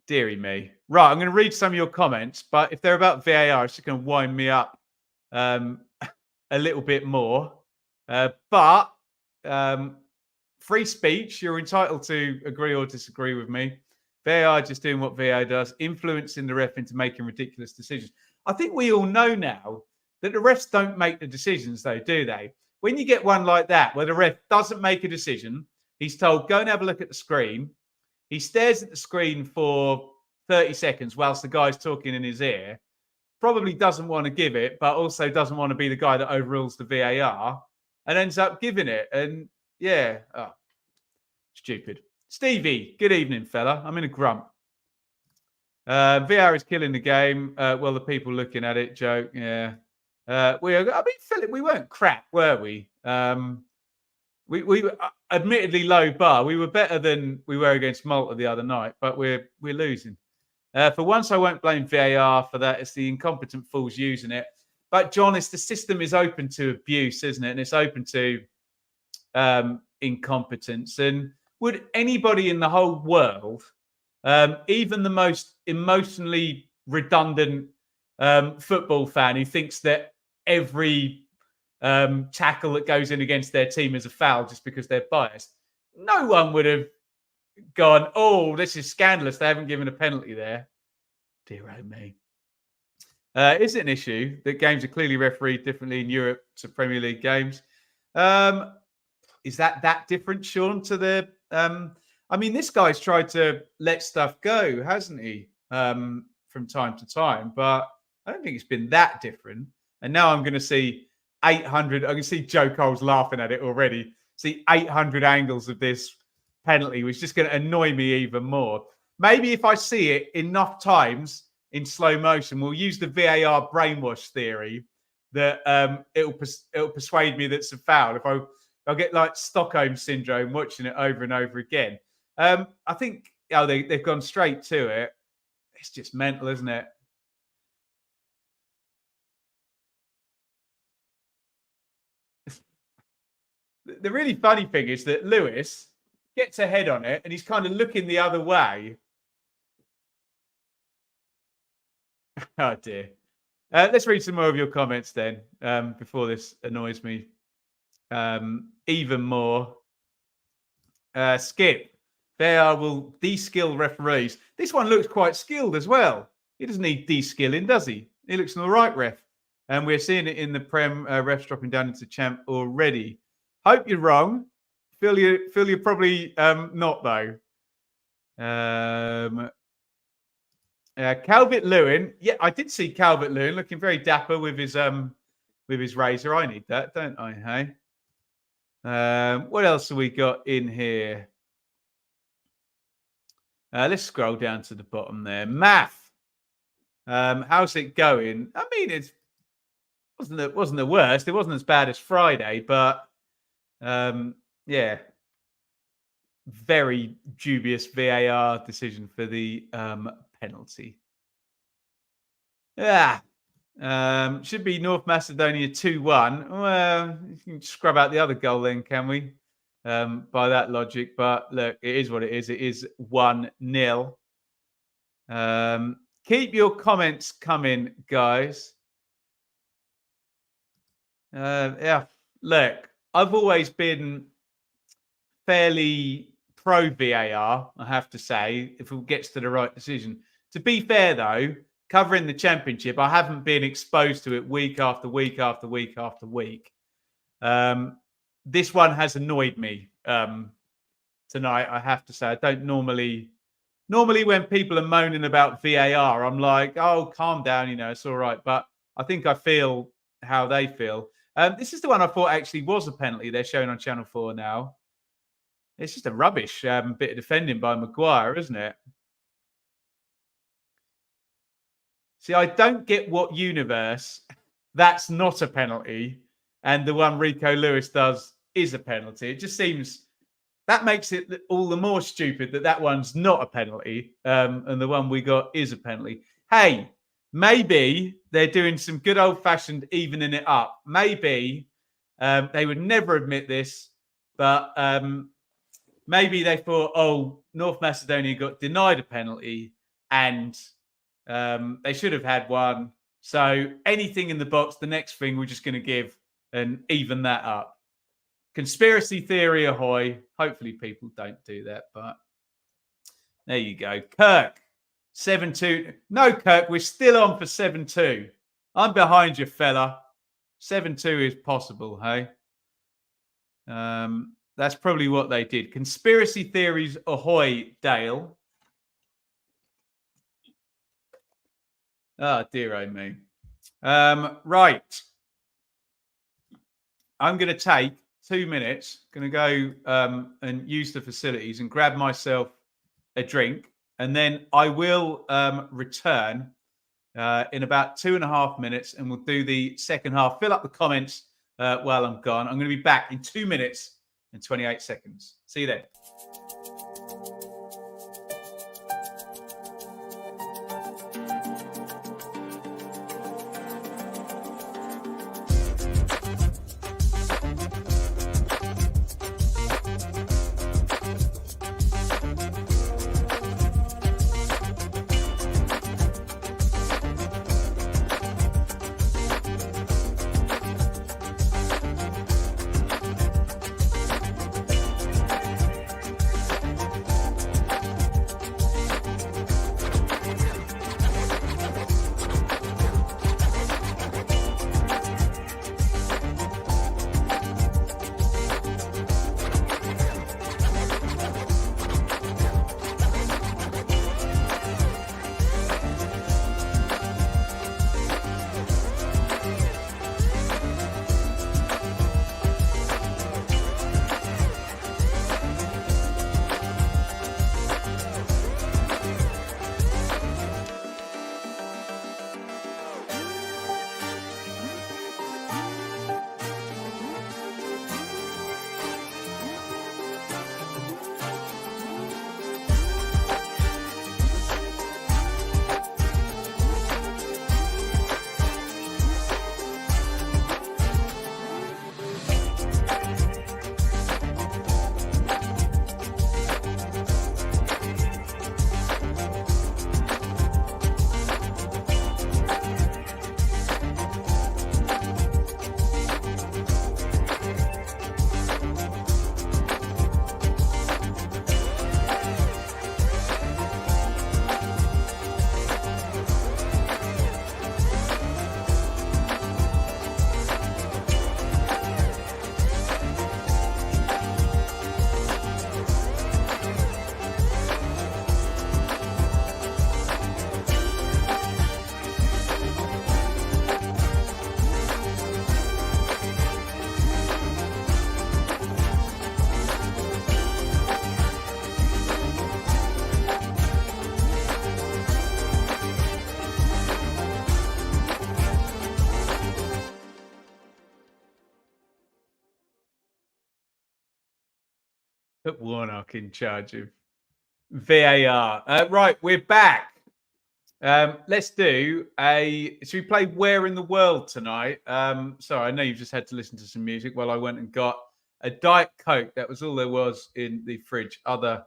dearie me. Right, I'm going to read some of your comments, but if they're about VAR, it's just going to wind me up a little bit more. But free speech, you're entitled to agree or disagree with me. VAR just doing what VAR does, influencing the ref into making ridiculous decisions. I think we all know now that the refs don't make the decisions, though, do they? When you get one like that, where the ref doesn't make a decision, he's told, go and have a look at the screen. He stares at the screen for 30 seconds whilst the guy's talking in his ear. Probably doesn't want to give it, but also doesn't want to be the guy that overrules the VAR and ends up giving it. And yeah, stupid. Stevie, good evening, fella. I'm in a grump. VAR is killing the game. Well, the people looking at it joke. Yeah. Philip, we weren't crap, were we? We admittedly low bar. We were better than we were against Malta the other night, but we're losing. For once, I won't blame VAR for that. It's the incompetent fools using it. But John, it's the system is open to abuse, isn't it? And it's open to incompetence. And would anybody in the whole world, even the most emotionally redundant football fan who thinks that every tackle that goes in against their team as a foul just because they're biased. No one would have gone, oh, this is scandalous. They haven't given a penalty there. Dear oh me. Is it an issue that games are clearly refereed differently in Europe to Premier League games? Is that different, Sean, to the... I mean, this guy's tried to let stuff go, hasn't he, from time to time? But I don't think it's been that different. And now I'm going to see 800... I can see Joe Cole's laughing at it already. See 800 angles of this penalty, which is just going to annoy me even more. Maybe if I see it enough times in slow motion, we'll use the VAR brainwash theory that it'll persuade me that's a foul. If I'll get like Stockholm syndrome watching it over and over again. I think they've gone straight to it. It's just mental, isn't it? The really funny thing is that Lewis gets a head on it and he's kind of looking the other way. Oh, dear. Let's read some more of your comments then before this annoys me even more. Skip. VAR will de-skill referees. This one looks quite skilled as well. He doesn't need de-skilling, does he? He looks an all right ref. And we're seeing it in the Prem, refs dropping down into champ already. Hope you're wrong. Feel you're probably not, though. Calvert-Lewin. Yeah, I did see Calvert-Lewin looking very dapper with his razor. I need that, don't I? Hey. What else have we got in here? Let's scroll down to the bottom there. Math. How's it going? I mean, it wasn't the worst. It wasn't as bad as Friday, but yeah, very dubious VAR decision for the penalty. Yeah. Should be North Macedonia 2-1. Well, you can scrub out the other goal then, can we? By that logic. But look, it is what it is. It is 1-0. Keep your comments coming, guys. Yeah. Look, I've always been fairly pro VAR, I have to say, if it gets to the right decision. To be fair, though, covering the championship, I haven't been exposed to it week after week after week after week. This one has annoyed me tonight, I have to say. I don't normally when people are moaning about VAR, I'm like, oh, calm down, it's all right. But I think I feel how they feel. This is the one I thought actually was a penalty. They're showing on Channel 4 now. It's just a rubbish bit of defending by Maguire, isn't it? See, I don't get what universe that's not a penalty and the one Rico Lewis does is a penalty. It just seems that makes it all the more stupid that one's not a penalty and the one we got is a penalty. Hey, maybe they're doing some good old-fashioned evening it up. Maybe they would never admit this, but maybe they thought, oh, North Macedonia got denied a penalty and they should have had one. So anything in the box, the next thing we're just going to give and even that up. Conspiracy theory ahoy. Hopefully people don't do that, but there you go. Kirk, 7-2. No, Kirk, we're still on for 7-2. I'm behind you, fella. 7-2 is possible, hey? That's probably what they did. Conspiracy theories ahoy, Dale. Oh, dear oh me. Right. I'm going to take 2 minutes. Going to go and use the facilities and grab myself a drink. And then I will return in about 2.5 minutes and we'll do the second half. Fill up the comments while I'm gone. I'm going to be back in 2 minutes and 28 seconds. See you then. Put Warnock in charge of VAR. Right, we're back. Let's do should we play Where in the World tonight? Sorry, I know you've just had to listen to some music while I went and got a Diet Coke. That was all there was in the fridge. Other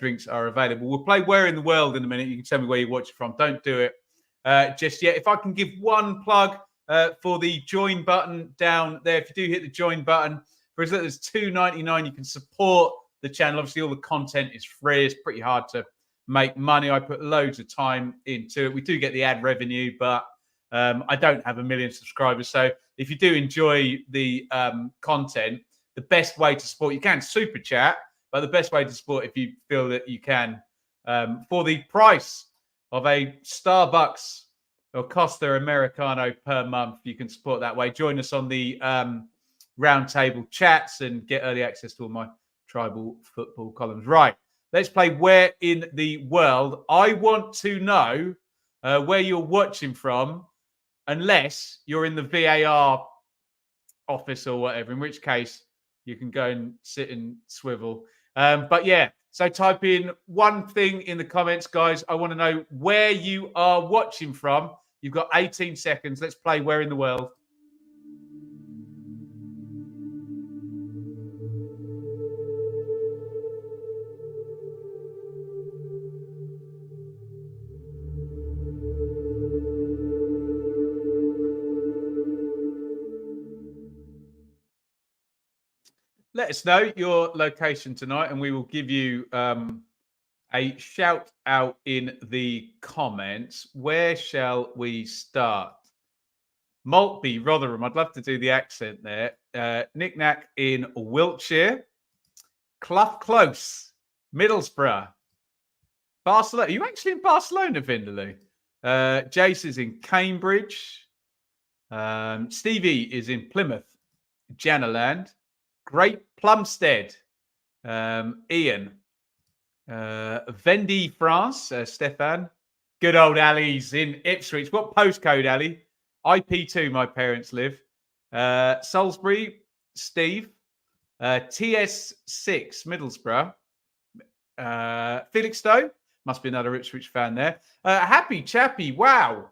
drinks are available. We'll play Where in the World in a minute. You can tell me where you watch it from. Don't do it just yet. If I can give one plug for the join button down there. If you do hit the join button, for as little as $2.99, you can support the channel. Obviously, all the content is free. It's pretty hard to make money. I put loads of time into it. We do get the ad revenue, but I don't have 1 million subscribers. So if you do enjoy the content, the best way to support, you can super chat, but the best way to support, if you feel that you can, for the price of a Starbucks or Costa Americano per month, you can support that way. Join us on the roundtable chats and get early access to all my tribal football columns. Right. Let's play Where in the World. I want to know where you're watching from, unless you're in the VAR office or whatever, in which case you can go and sit and swivel. But yeah, so type in one thing in the comments, guys. I want to know where you are watching from. You've got 18 seconds. Let's play Where in the World. Let us know your location tonight, and we will give you a shout out in the comments. Where shall we start? Maltby, Rotherham. I'd love to do the accent there. Knick-Knack in Wiltshire. Clough Close, Middlesbrough. Barcelona. Are you actually in Barcelona, Vindaloo? Jace is in Cambridge. Stevie is in Plymouth, Janaland. Great Plumstead, Ian. Vendy, France, Stefan. Good old Ali's in Ipswich. What postcode, Ali? IP2, my parents live. Salisbury, Steve. TS6, Middlesbrough. Felixstowe, must be another Ipswich fan there. Happy Chappy, wow.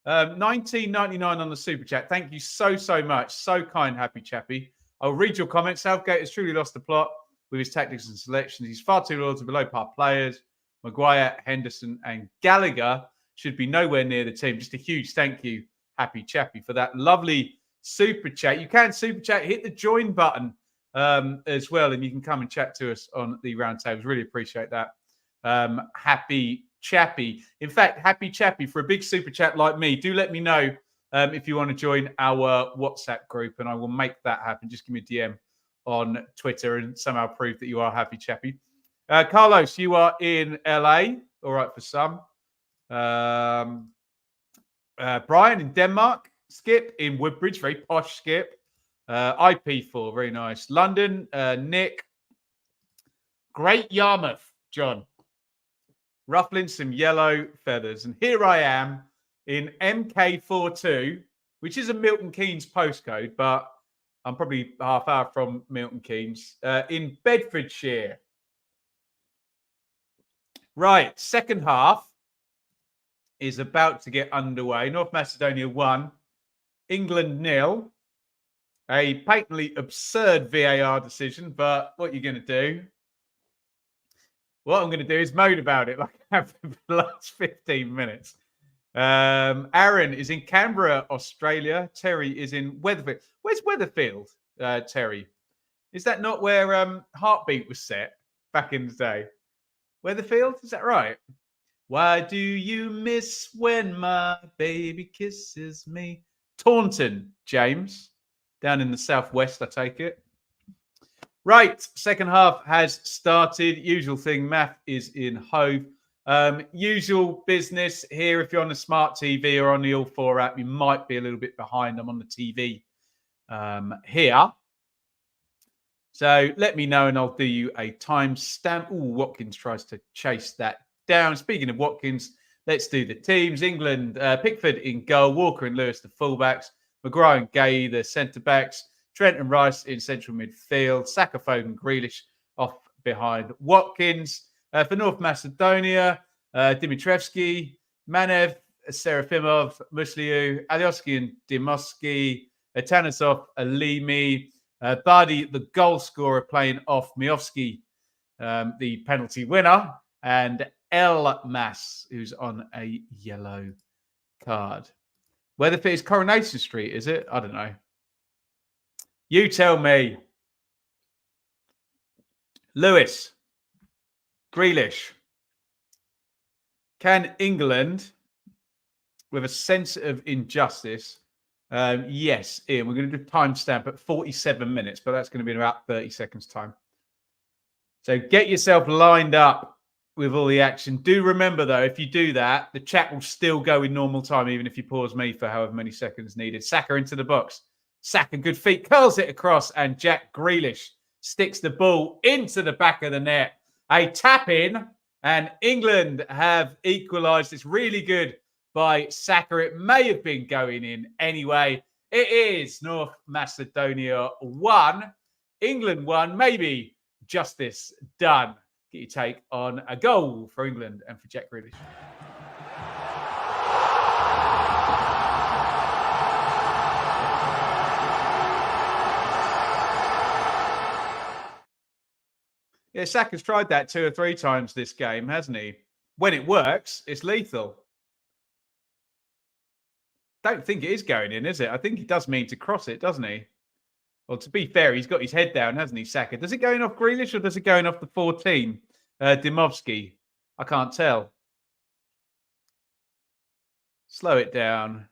19.99 on the super chat. Thank you so much. So kind, Happy Chappy. I'll read your comments. Southgate has truly lost the plot with his tactics and selections. He's far too loyal to below-par players. Maguire, Henderson, and Gallagher should be nowhere near the team. Just a huge thank you, Happy Chappy, for that lovely super chat. You can super chat. Hit the join button as well, and you can come and chat to us on the roundtables. Really appreciate that. Happy Chappy. In fact, Happy Chappy, for a big super chat like me, do let me know if you want to join our WhatsApp group, and I will make that happen. Just give me a DM on Twitter and somehow prove that you are Happy Chappy. Carlos, you are in LA. All right for some. Brian in Denmark. Skip in Woodbridge. Very posh Skip. IP4. Very nice. London. Nick. Great Yarmouth. John. Ruffling some yellow feathers. And here I am in MK42, which is a Milton Keynes postcode, but I'm probably half hour from Milton Keynes, in Bedfordshire. Right, second half is about to get underway. North Macedonia 1, England 0. A patently absurd VAR decision, but what you're going to do? What I'm going to do is moan about it like I have for the last 15 minutes. Aaron is in Canberra, Australia. Terry is in Weatherfield. Where's Weatherfield, Terry? Is that not where Heartbeat was set back in the day? Weatherfield, is that right? Why do you miss when my baby kisses me? Taunton, James, down in the southwest, I take it. Right, second half has started. Usual thing, Math is in Hove. Usual business here. If you're on a smart TV or on the All 4 app, you might be a little bit behind. I'm on the TV here. So let me know and I'll do you a timestamp. Ooh, Watkins tries to chase that down. Speaking of Watkins, let's do the teams. England, Pickford in goal, Walker and Lewis the fullbacks, Maguire and Gay the centre-backs, Trent and Rice in central midfield, Saka, Foden, Grealish off behind Watkins. For North Macedonia, Dimitrievski, Manev, Serafimov, Musliu, Alioski and Dimoski, Tanasov, Alimi, Bardi, the goal scorer, playing off Miovski, the penalty winner, and Elmas, who's on a yellow card. Weatherford is Coronation Street, is it? I don't know. You tell me. Lewis, Grealish. Can England, with a sense of injustice, yes, Ian, we're going to do timestamp at 47 minutes, but that's going to be in about 30 seconds time. So get yourself lined up with all the action. Do remember, though, if you do that, the chat will still go in normal time, even if you pause me for however many seconds needed. Saka into the box. Saka, good feet, curls it across, and Jack Grealish sticks the ball into the back of the net. A tap in, and England have equalised. It's really good by Saka. It may have been going in anyway. It is North Macedonia 1, England 1, maybe justice done. Get your take on a goal for England and for Jack Grealish. Yeah, Saka's tried that 2 or 3 times this game, hasn't he? When it works, it's lethal. Don't think it is going in, is it? I think he does mean to cross it, doesn't he? Well, to be fair, he's got his head down, hasn't he, Saka? Does it go in off Grealish or does it go in off the 14? Dimovski? I can't tell. Slow it down.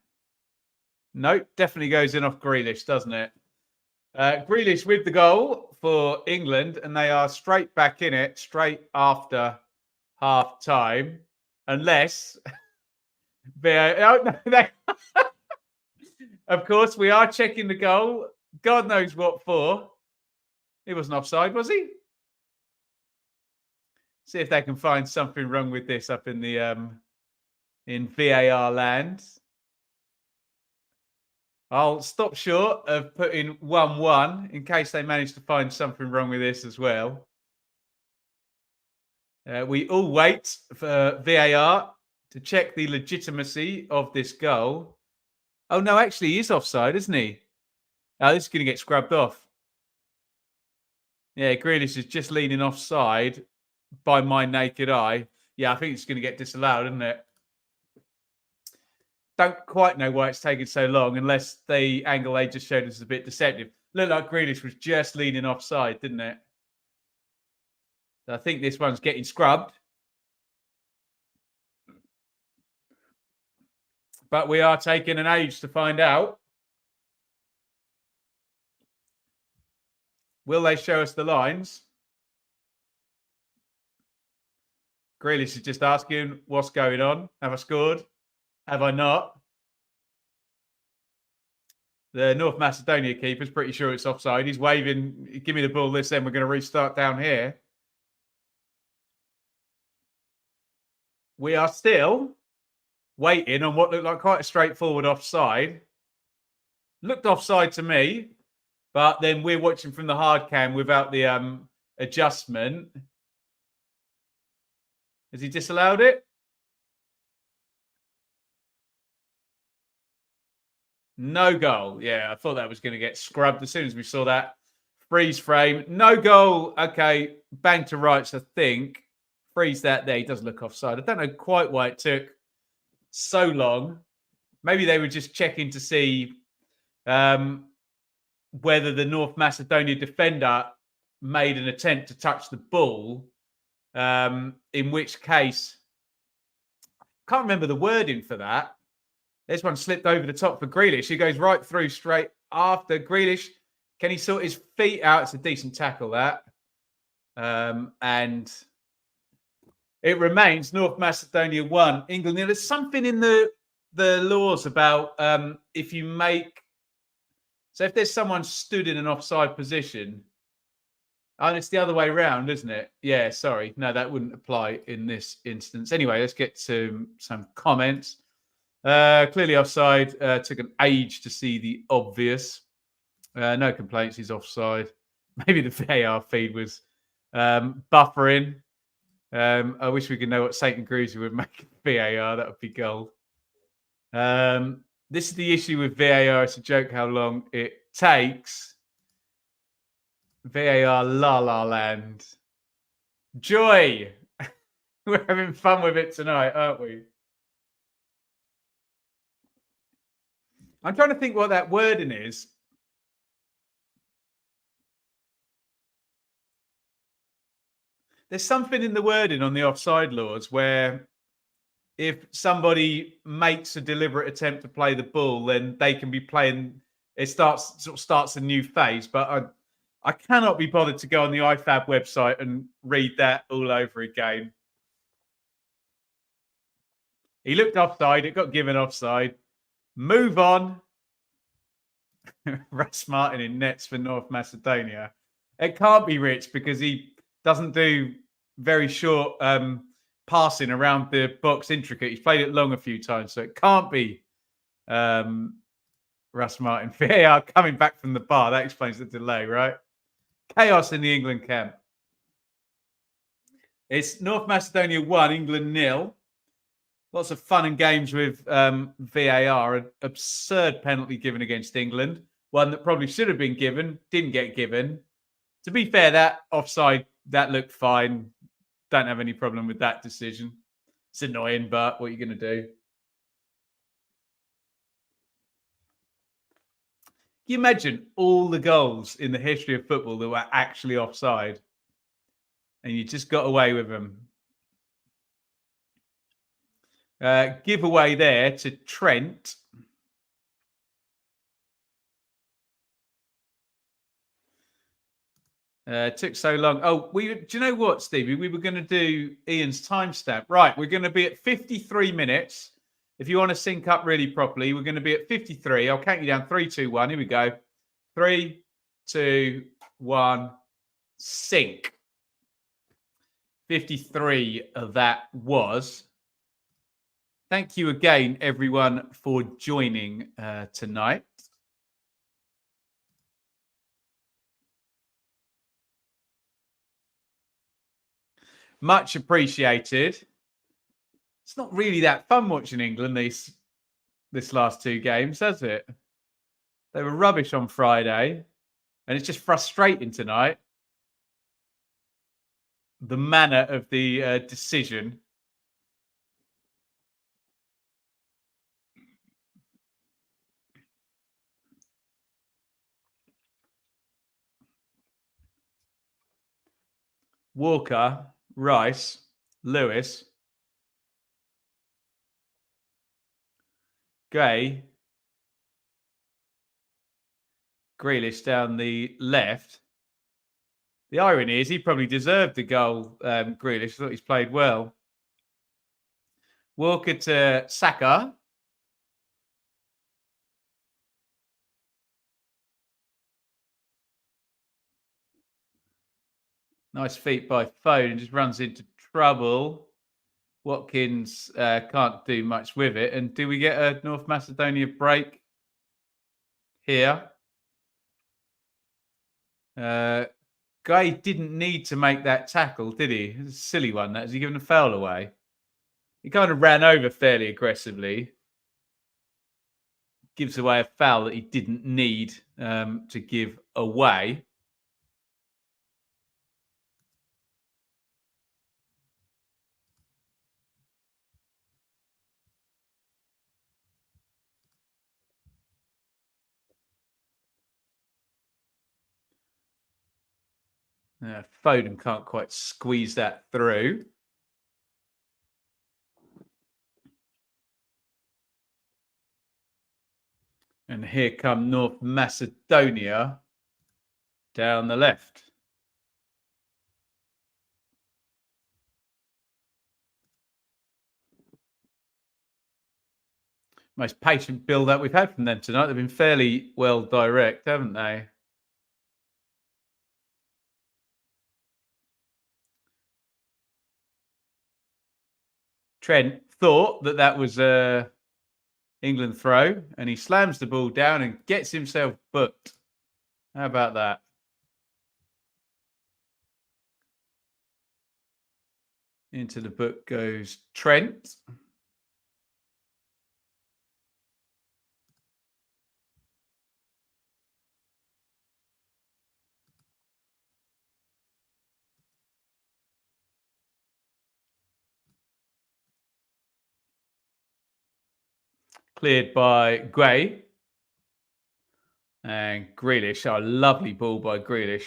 Nope, definitely goes in off Grealish, doesn't it? Grealish with the goal for England, and they are straight back in it, straight after half time, unless of course, we are checking the goal. God knows what for. He wasn't offside, was he? See if they can find something wrong with this up in the in VAR land. I'll stop short of putting 1-1 in case they manage to find something wrong with this as well. We all wait for VAR to check the legitimacy of this goal. Oh, no, actually, he is offside, isn't he? Oh, this is going to get scrubbed off. Yeah, Grealish is just leaning offside by my naked eye. Yeah, I think it's going to get disallowed, isn't it? Don't quite know why it's taken so long, unless the angle they just showed us is a bit deceptive. Looked like Grealish was just leaning offside, didn't it? So I think this one's getting scrubbed. But we are taking an age to find out. Will they show us the lines? Grealish is just asking, what's going on? Have I scored? Have I not? The North Macedonia keeper's pretty sure it's offside. He's waving, give me the ball this end. We're going to restart down here. We are still waiting on what looked like quite a straightforward offside. Looked offside to me, but then we're watching from the hard cam without the adjustment. Has he disallowed it? No goal. Yeah, I thought that was going to get scrubbed as soon as we saw that freeze frame. No goal. Okay, bang to rights, I think. Freeze that there. He does look offside. I don't know quite why it took so long. Maybe they were just checking to see whether the North Macedonia defender made an attempt to touch the ball, in which case, I can't remember the wording for that. This one slipped over the top for Grealish. He goes right through straight after Grealish. Can he sort his feet out? It's a decent tackle, that. And it remains North Macedonia 1, England. There's something in the laws about if you make... So if there's someone stood in an offside position, and it's the other way around, isn't it? Yeah, sorry. No, that wouldn't apply in this instance. Anyway, let's get to some comments. Clearly offside. Took an age to see the obvious. No complaints. He's offside. Maybe the VAR feed was Buffering. I wish we could know what St. Gruzy would make of VAR. That would be gold. This is the issue with VAR. It's a joke how long it takes. VAR La La Land. Joy. We're having fun with it tonight, aren't we? I'm trying to think what that wording is. There's something in the wording on the offside laws where if somebody makes a deliberate attempt to play the ball, then they can be playing. It starts a new phase. But I cannot be bothered to go on the IFAB website and read that all over again. He looked offside. It got given offside. Move on. Russ Martin in nets for North Macedonia. It can't be Rich because he doesn't do very short passing around the box intricate. He's played it long a few times, so it can't be Russ Martin. VAR coming back from the bar. That explains the delay, right? Chaos in the England camp. It's North Macedonia 1, England 0. Lots of fun and games with VAR. An absurd penalty given against England. One that probably should have been given, didn't get given. To be fair, that offside, that looked fine. Don't have any problem with that decision. It's annoying, but what are you going to do? Can you imagine all the goals in the history of football that were actually offside? And you just got away with them. Giveaway there to Trent. Took so long. Oh, do you know what, Stevie? We were going to do Ian's timestamp. Right, we're going to be at 53 minutes. If you want to sync up really properly, we're going to be at 53. I'll count you down. 3, 2, 1. Here we go. 3, 2, 1. Sync. 53 of that was. Thank you again, everyone, for joining tonight. Much appreciated. It's not really that fun watching England this last 2 games, has it? They were rubbish on Friday, and it's just frustrating tonight. The manner of the decision. Walker, Rice, Lewis, Gay, Grealish down the left. The irony is he probably deserved the goal, Grealish. I thought he's played well. Walker to Saka. Nice feet by Foden. Just runs into trouble. Watkins can't do much with it. And do we get a North Macedonia break here? Guy didn't need to make that tackle, did he? It's a silly one. That has he given a foul away? He kind of ran over fairly aggressively. Gives away a foul that he didn't need to give away. Foden can't quite squeeze that through. And here come North Macedonia down the left. Most patient build-up we've had from them tonight. They've been fairly well direct, haven't they? Trent thought that was a England throw, and he slams the ball down and gets himself booked. How about that? Into the book goes Trent. Cleared by Gray. And Grealish. Oh, lovely ball by Grealish.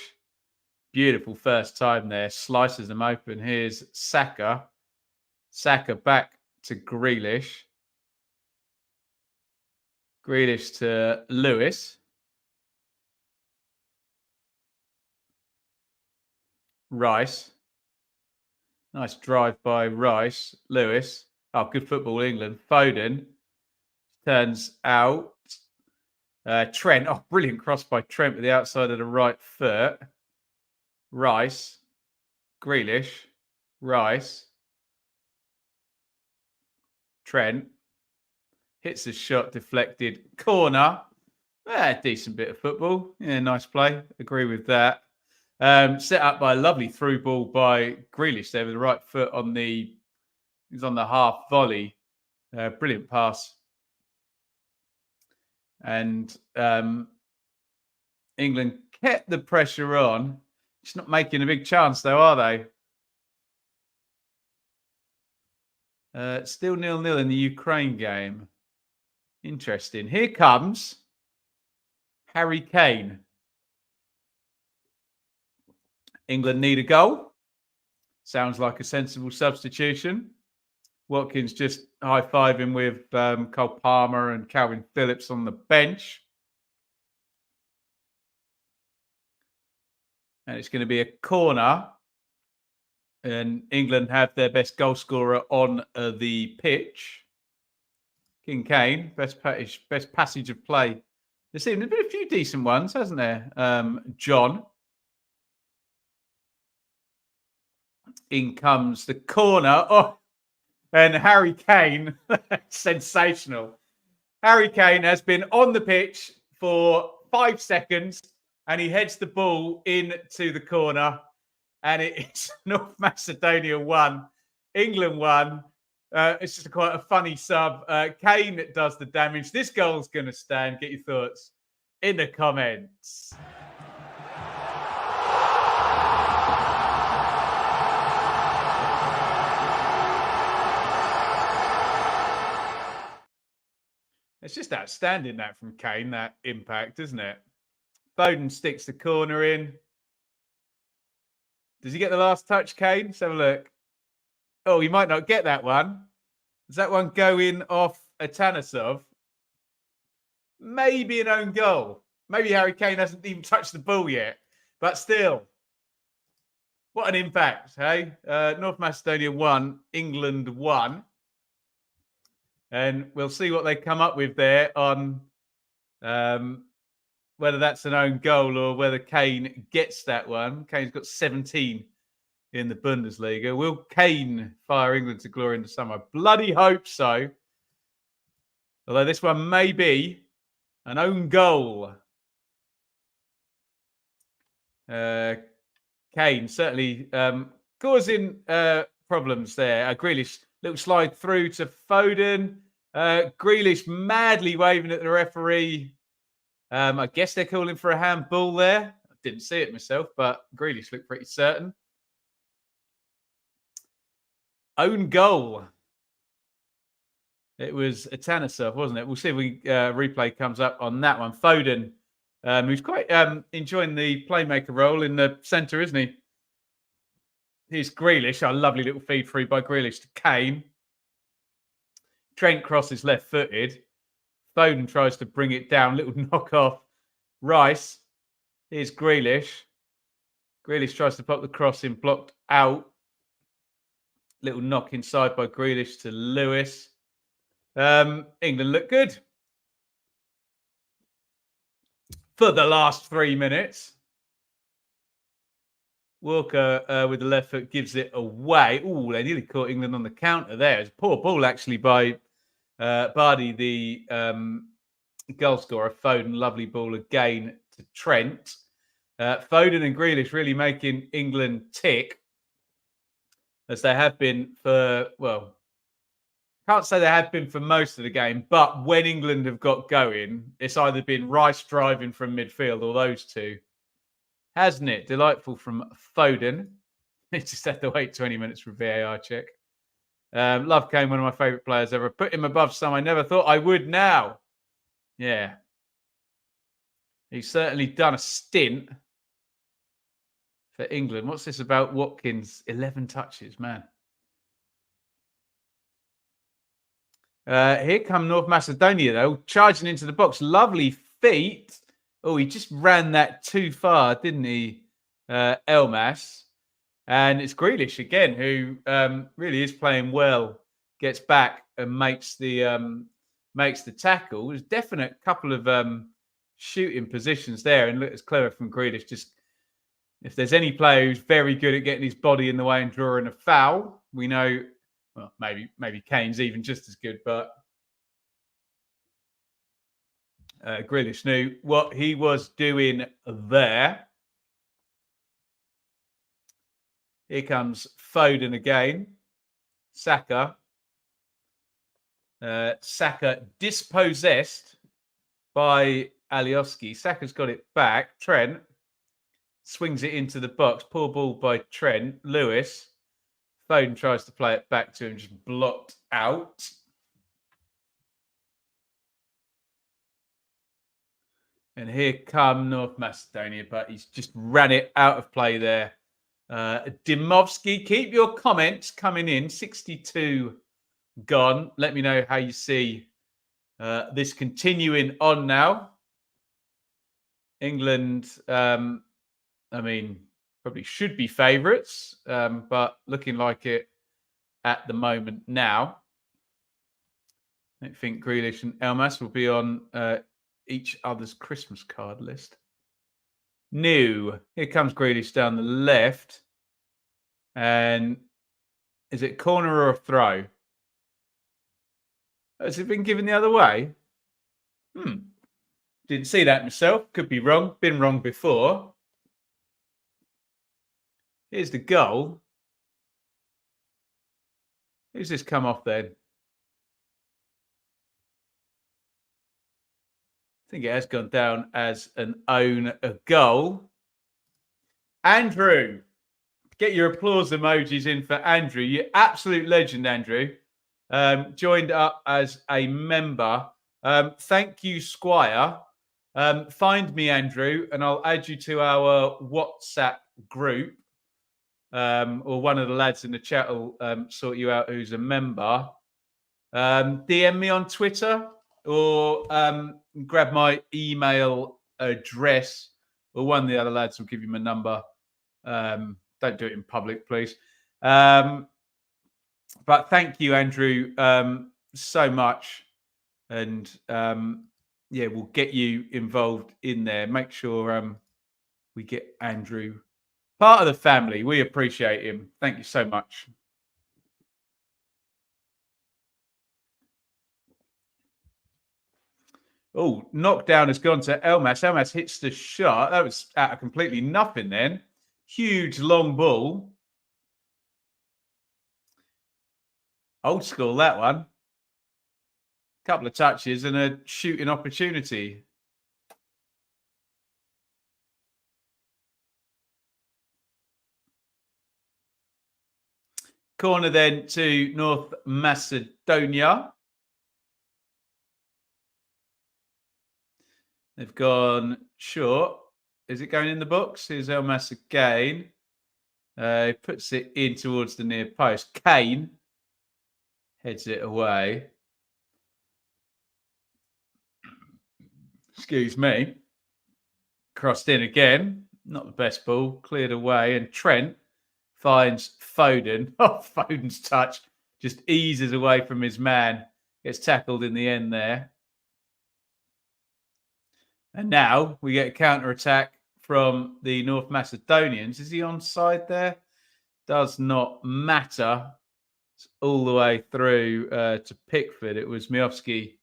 Beautiful first time there. Slices them open. Here's Saka. Saka back to Grealish. Grealish to Lewis. Rice. Nice drive by Rice. Lewis. Oh, good football, England. Foden. Turns out. Trent. Oh, brilliant cross by Trent with the outside of the right foot. Rice. Grealish. Rice. Trent. Hits a shot, deflected. Corner. Decent bit of football. Yeah, nice play. Agree with that. Set up by a lovely through ball by Grealish there with the right foot on the. He's on the half volley. Brilliant pass. And England kept the pressure on. It's not making a big chance, though, are they? Still 0-0 in the Ukraine game. Interesting. Here comes Harry Kane. England need a goal. Sounds like a sensible substitution. Watkins just high-fiving with Cole Palmer and Calvin Phillips on the bench. And it's going to be a corner. And England have their best goal scorer on the pitch. King Kane, best passage of play. There's been a few decent ones, hasn't there? John. In comes the corner. Oh, and Harry Kane, sensational. Harry Kane has been on the pitch for 5 seconds and he heads the ball into the corner. And it's North Macedonia 1, England 1. It's just quite a funny sub. Kane does the damage. This goal's going to stand. Get your thoughts in the comments. It's just outstanding that from Kane, that impact, isn't it? Foden sticks the corner in. Does he get the last touch, Kane? Let's have a look. Oh, he might not get that one. Does that one go in off Atanasov? Maybe an own goal. Maybe Harry Kane hasn't even touched the ball yet. But still, what an impact, hey? North Macedonia 1, England 1. And we'll see what they come up with there on whether that's an own goal or whether Kane gets that one. Kane's got 17 in the Bundesliga. Will Kane fire England to glory in the summer? Bloody hope so. Although this one may be an own goal. Kane certainly causing problems there. Grealish, little slide through to Foden. Grealish madly waving at the referee. I guess they're calling for a handball there. I didn't see it myself, but Grealish looked pretty certain. Own goal. It was Atanasov, wasn't it? We'll see if replay comes up on that one. Foden, who's quite enjoying the playmaker role in the centre, isn't he? Here's Grealish. A lovely little feed through by Grealish to Kane. Trent crosses left-footed. Foden tries to bring it down. Little knock off. Rice. Here's Grealish. Grealish tries to pop the cross in. Blocked out. Little knock inside by Grealish to Lewis. England look good. For the last 3 minutes. Walker with the left foot gives it away. Oh, they nearly caught England on the counter there. It's a poor ball actually by Bardi, the goal scorer. Foden, lovely ball again to Trent. Foden and Grealish really making England tick. as they have been for, well, can't say they have been for most of the game, but when England have got going, it's either been Rice driving from midfield or those two, hasn't it? Delightful from Foden. He just had to wait 20 minutes for a VAR check. Love Kane, one of my favourite players ever. Put him above some I never thought I would now. Yeah. He's certainly done a stint for England. What's this about Watkins? 11 touches, man. Here come North Macedonia, though, charging into the box. Lovely feet. Oh, he just ran that too far, didn't he, Elmas? And it's Grealish again, who really is playing well. Gets back and makes the tackle. There's definite couple of shooting positions there, and look, it's clever from Grealish. Just if there's any player who's very good at getting his body in the way and drawing a foul, we know. Well, maybe Kane's even just as good, but Grealish knew what he was doing there. Here comes Foden again. Saka. Saka dispossessed by Alioski. Saka's got it back. Trent swings it into the box. Poor ball by Trent. Lewis. Foden tries to play it back to him, just blocked out. And here come North Macedonia, but he's just ran it out of play there. Dimovsky, keep your comments coming in. 62 gone. Let me know how you see this continuing on now. England, probably should be favourites, but looking like it at the moment now. I don't think Grealish and Elmas will be on each other's Christmas card list. New. Here comes Grealish down the left. And is it corner or a throw? Has it been given the other way? Didn't see that myself. Could be wrong. Been wrong before. Here's the goal. Who's this come off then? I think it has gone down as an own goal. Andrew. Get your applause emojis in for Andrew. You absolute legend, Andrew. Joined up as a member. Thank you, Squire. Find me, Andrew, and I'll add you to our WhatsApp group. Or one of the lads in the chat will sort you out who's a member. DM me on Twitter or grab my email address, or one of the other lads will give you my number. Don't do it in public, please. But thank you, Andrew, so much. And we'll get you involved in there. Make sure we get Andrew part of the family. We appreciate him. Thank you so much. Oh, knockdown has gone to Elmas. Elmas hits the shot. That was out of completely nothing then. Huge long ball. Old school, that one. Couple of touches and a shooting opportunity. Corner then to North Macedonia. They've gone short. Is it going in the box? Here's Elmas again. He puts it in towards the near post. Kane heads it away. Excuse me. Crossed in again. Not the best ball. Cleared away. And Trent finds Foden. Oh, Foden's touch just eases away from his man. Gets tackled in the end there. And now we get a counter-attack from the North Macedonians. Is he onside there? Does not matter. It's all the way through to Pickford. It was Miovski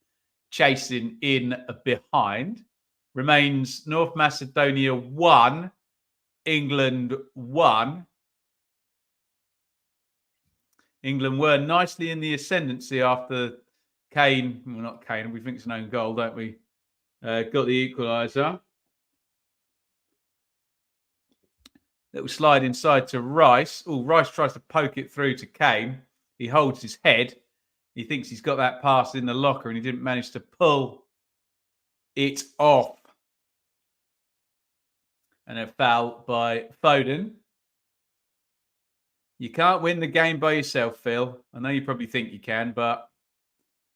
chasing in behind. Remains North Macedonia 1, England 1. England were nicely in the ascendancy after Kane, well, not Kane, we think it's an own goal, don't we? Got the equaliser. Little slide inside to Rice. Oh, Rice tries to poke it through to Kane. He holds his head. He thinks he's got that pass in the locker and he didn't manage to pull it off. And a foul by Foden. You can't win the game by yourself, Phil. I know you probably think you can, but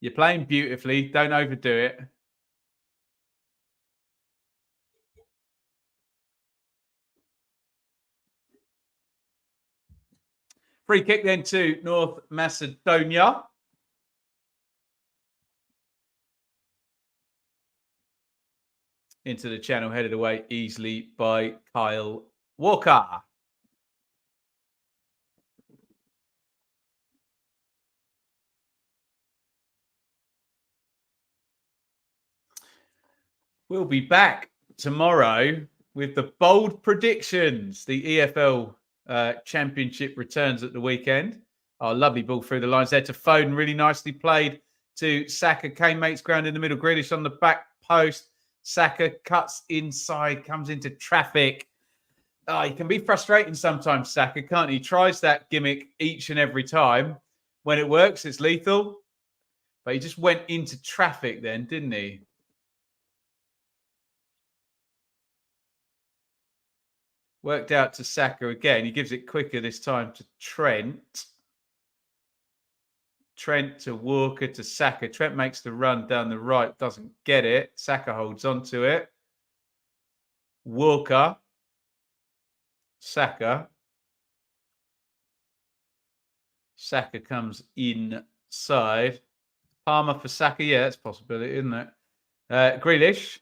you're playing beautifully. Don't overdo it. Free kick then to North Macedonia. Into the channel, headed away easily by Kyle Walker. We'll be back tomorrow with the bold predictions. The EFL Championship returns at the weekend. Oh, lovely ball through the lines there to Foden. Really nicely played to Saka. Kane makes ground in the middle. Grealish on the back post. Saka cuts inside, comes into traffic. Oh, he can be frustrating sometimes, Saka, can't he? Tries that gimmick each and every time. When it works, it's lethal. But he just went into traffic then, didn't he? Worked out to Saka again. He gives it quicker this time to Trent. Trent to Walker to Saka. Trent makes the run down the right, doesn't get it. Saka holds on to it. Walker. Saka. Saka comes inside. Palmer for Saka. Yeah, that's a possibility, isn't it? Grealish.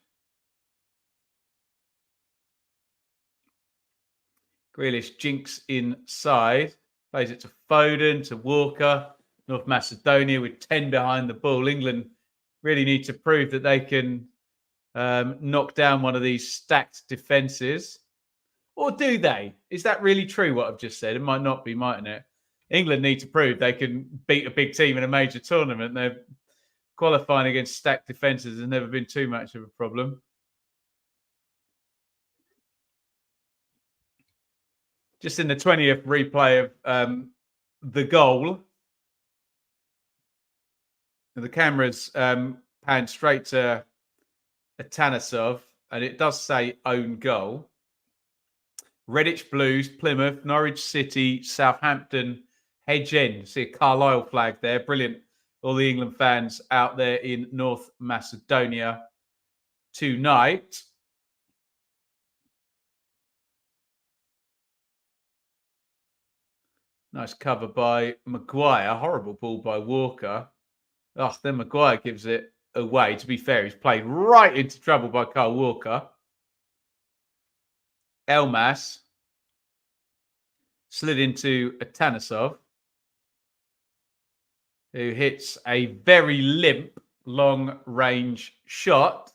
Grealish jinks inside. Plays it to Foden, to Walker. North Macedonia with 10 behind the ball. England really need to prove that they can knock down one of these stacked defences. Or do they? Is that really true, what I've just said? It might not be, mightn't it? England need to prove they can beat a big team in a major tournament. They're qualifying against stacked defences has never been too much of a problem. Just in the 20th replay of the goal, the camera's panned straight to Atanasov, and it does say own goal. Redditch Blues, Plymouth, Norwich City, Southampton, Hedge End. See a Carlisle flag there. Brilliant. All the England fans out there in North Macedonia tonight. Nice cover by Maguire. Horrible ball by Walker. Oh, then Maguire gives it away. To be fair, he's played right into trouble by Kyle Walker. Elmas slid into Atanasov, who hits a very limp long-range shot.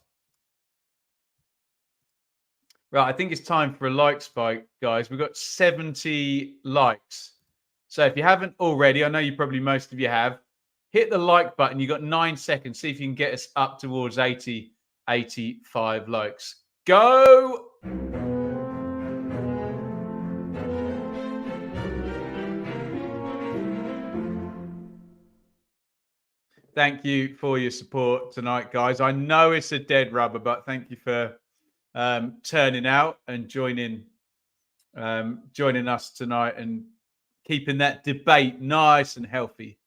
Right, I think it's time for a like spike, guys. We've got 70 likes. So if you haven't already, I know you probably most of you have, hit the like button. You've got 9 seconds. See if you can get us up towards 80, 85 likes. Go! Thank you for your support tonight, guys. I know it's a dead rubber, but thank you for turning out and joining us tonight and keeping that debate nice and healthy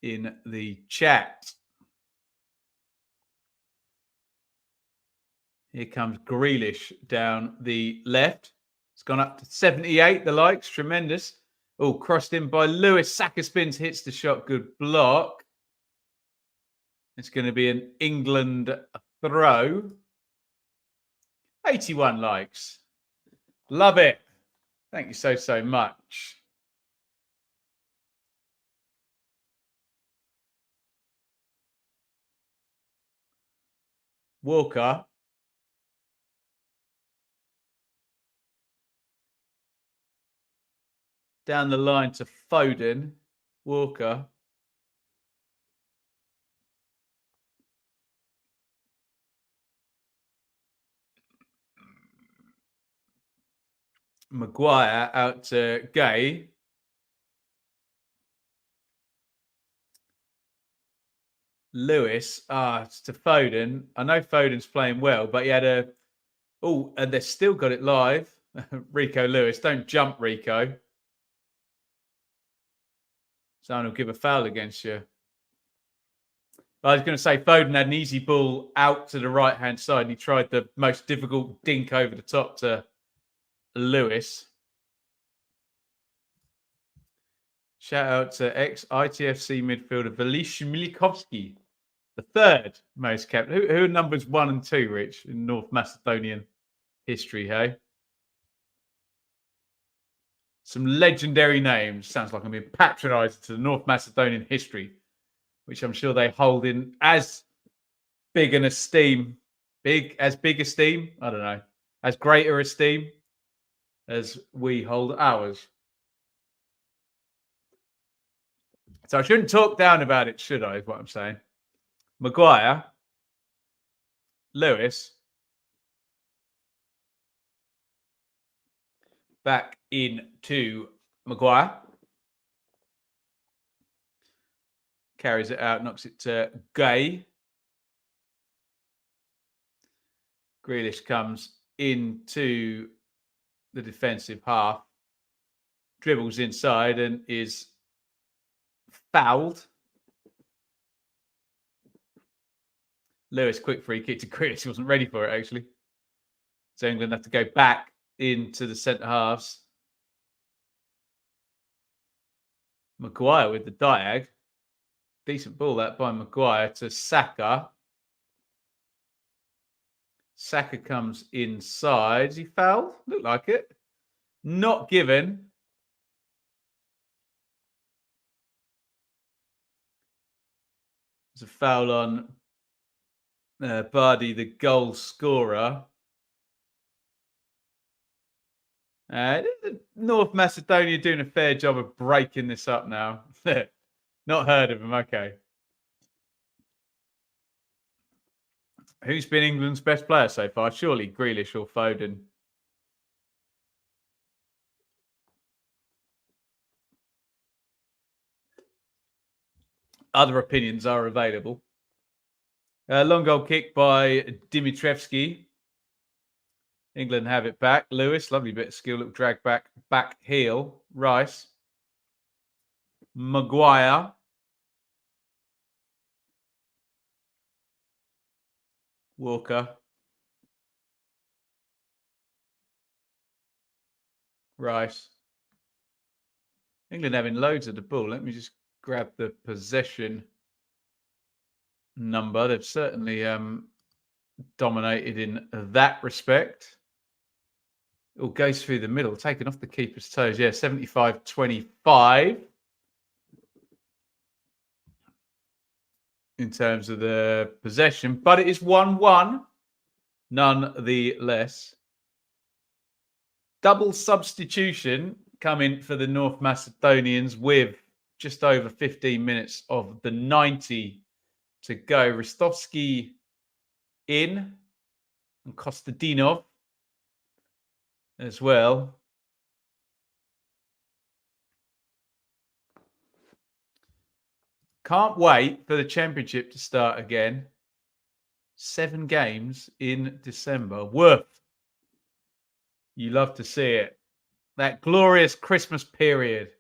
in the chat. Here comes Grealish down the left. It's gone up to 78, the likes. Tremendous. Oh, crossed in by Lewis. Saka spins, hits the shot. Good block. It's going to be an England throw. 81 likes. Love it. Thank you so much. Walker. Down the line to Foden. Walker. Maguire out to Gay. Lewis, to Foden. I know Foden's playing well, but he had a... Oh, and they've still got it live. Rico Lewis. Don't jump, Rico. Someone will give a foul against you. I was going to say Foden had an easy ball out to the right-hand side, and he tried the most difficult dink over the top to Lewis. Shout out to ex-ITFC midfielder Velish Milikovsky, the third most kept. Who are numbers 1 and 2, Rich, in North Macedonian history, hey? Some legendary names. Sounds like I'm being patronised to the North Macedonian history, which I'm sure they hold in as big an esteem. Big esteem? I don't know. As greater esteem as we hold ours. So I shouldn't talk down about it, should I, is what I'm saying. Maguire. Lewis. Back into Maguire. Carries it out, knocks it to Gay. Grealish comes into the defensive half. Dribbles inside and is fouled. Lewis, quick free kick to Grealish. He wasn't ready for it, actually. So England have to go back into the centre halves. Maguire with the diag. Decent ball that by Maguire to Saka. Saka comes inside. Is he fouled? Looked like it. Not given. There's a foul on Bardi, the goal scorer. North Macedonia doing a fair job of breaking this up now. Not heard of him. Okay. Who's been England's best player so far? Surely Grealish or Foden. Other opinions are available. Long goal kick by Dimitrievski. England have it back. Lewis, lovely bit of skill. Little drag back heel. Rice. Maguire. Walker. Rice. England having loads of the ball. Let me just grab the possession number. They've certainly dominated in that respect. It all goes through the middle, taken off the keeper's toes. Yeah, 75-25 in terms of the possession, but it is 1-1 nonetheless. Double substitution coming for the North Macedonians with just over 15 minutes of the 90 to go. Ristovski in and Kostadinov as well. Can't wait for the championship to start again. 7 games in December. Worth. You love to see it. That glorious Christmas period.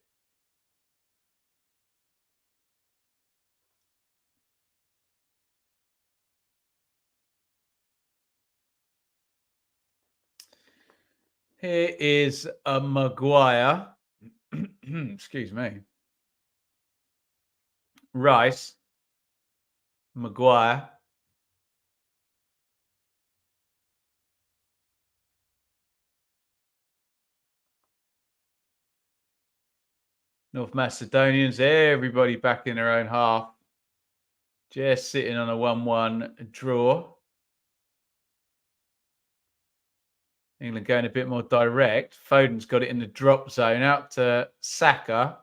Here is a Maguire. Excuse me. Rice. Maguire. North Macedonians, everybody back in their own half. Just sitting on a 1-1 draw. England going a bit more direct. Foden's got it in the drop zone out to Saka.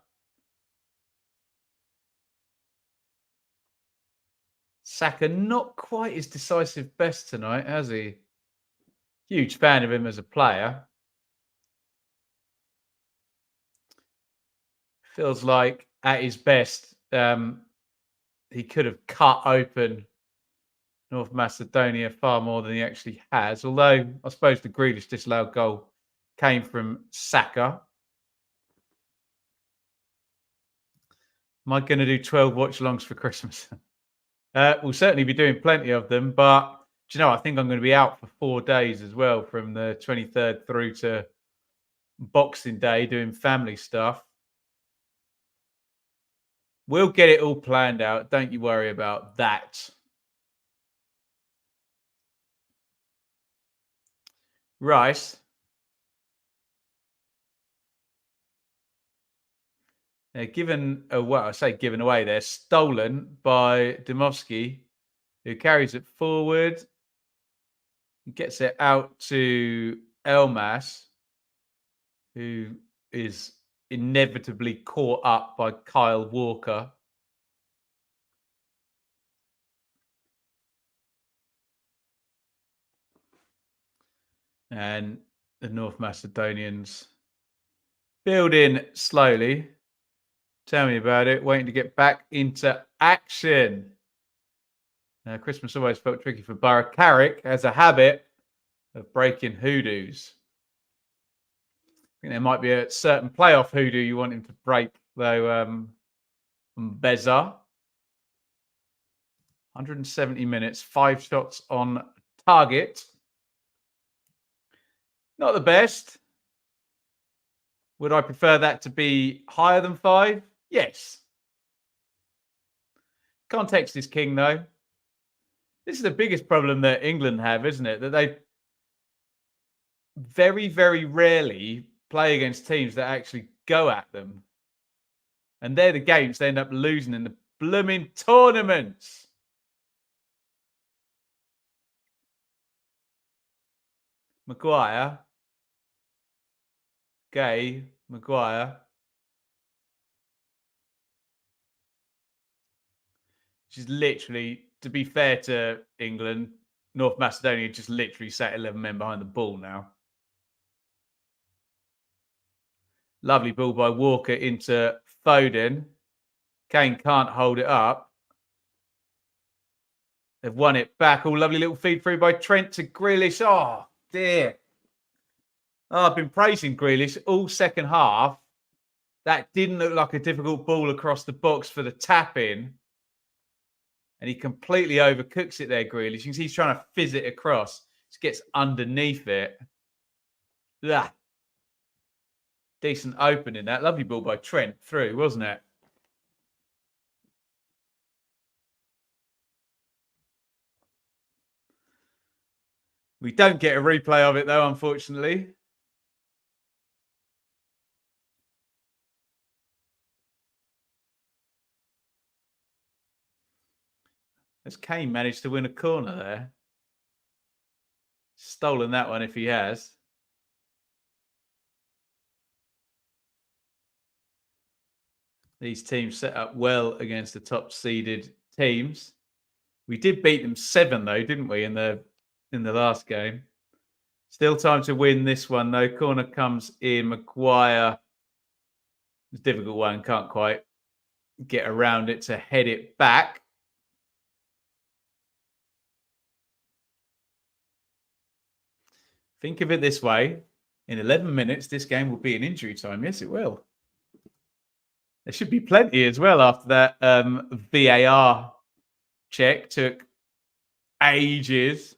Saka not quite his decisive best tonight, has he? Huge fan of him as a player. Feels like at his best, he could have cut open North Macedonia far more than he actually has. Although I suppose the Grealish disallowed goal came from Saka. Am I going to do 12 watch-alongs for Christmas? We'll certainly be doing plenty of them, but do you know, I think I'm going to be out for 4 days as well, from the 23rd through to Boxing Day, doing family stuff. We'll get it all planned out. Don't you worry about that. Rice. Given away. They're stolen by Dymowski, who carries it forward, gets it out to Elmas, who is inevitably caught up by Kyle Walker. And the North Macedonians building slowly. Tell me about it. Waiting to get back into action. Christmas always felt tricky for Borough. Carrick has a habit of breaking hoodoos. I think there might be a certain playoff hoodoo you want him to break, though. Beza. 170 minutes, 5 shots on target. Not the best. Would I prefer that to be higher than 5? Yes. Context is king, though. This is the biggest problem that England have, isn't it? That they very, very rarely play against teams that actually go at them. And they're the games they end up losing in the blooming tournaments. Maguire. Gay. Maguire. She's literally, to be fair to England, North Macedonia just literally sat 11 men behind the ball now. Lovely ball by Walker into Foden. Kane can't hold it up. They've won it back. Oh, lovely little feed through by Trent to Grealish. Oh, dear. Oh, I've been praising Grealish all second half. That didn't look like a difficult ball across the box for the tap-in. And he completely overcooks it there, Grealish. You can see he's trying to fizz it across. Just gets underneath it. Ugh. Decent opening. That lovely ball by Trent through, wasn't it? We don't get a replay of it, though, unfortunately. Has Kane managed to win a corner there? Stolen that one if he has. These teams set up well against the top-seeded teams. We did beat them 7, though, didn't we, in the last game? Still time to win this one, though. Corner comes in. Maguire. It's a difficult one. Can't quite get around it to head it back. Think of it this way. In 11 minutes, this game will be in injury time. Yes, it will. There should be plenty as well after that VAR check. Took ages.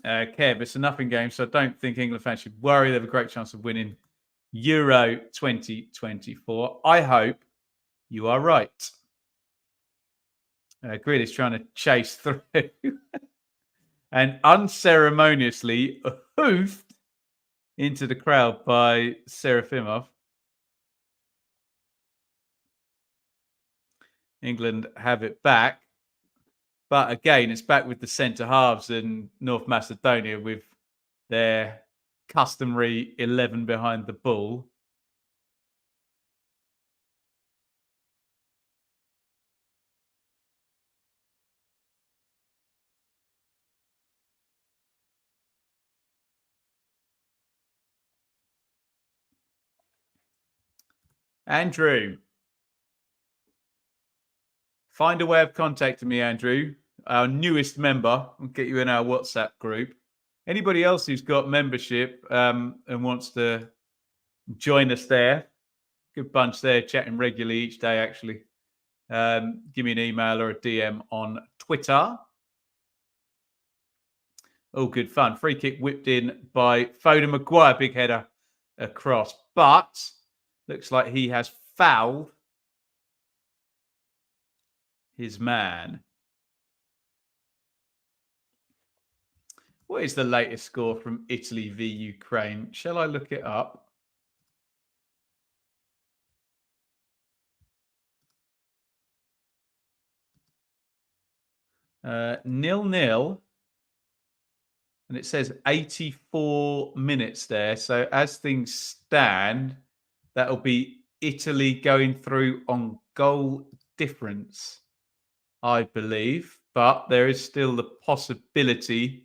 Kev, it's a nothing game, so I don't think England fans should worry. They have a great chance of winning Euro 2024. I hope you are right. Grealish trying to chase through and unceremoniously hoofed into the crowd by Serafimov. England have it back. But again, it's back with the centre halves in North Macedonia with their customary 11 behind the ball. Andrew. Find a way of contacting me, Andrew, our newest member. We'll get you in our WhatsApp group. Anybody else who's got membership and wants to join us there, good bunch there, chatting regularly each day, actually. Give me an email or a DM on Twitter. All good fun. Free kick whipped in by Foden. Maguire, big header across. But looks like he has fouled his man. What is the latest score from Italy v Ukraine? Shall I look it up? 0-0. And it says 84 minutes there. So as things stand, that'll be Italy going through on goal difference, I believe. But there is still the possibility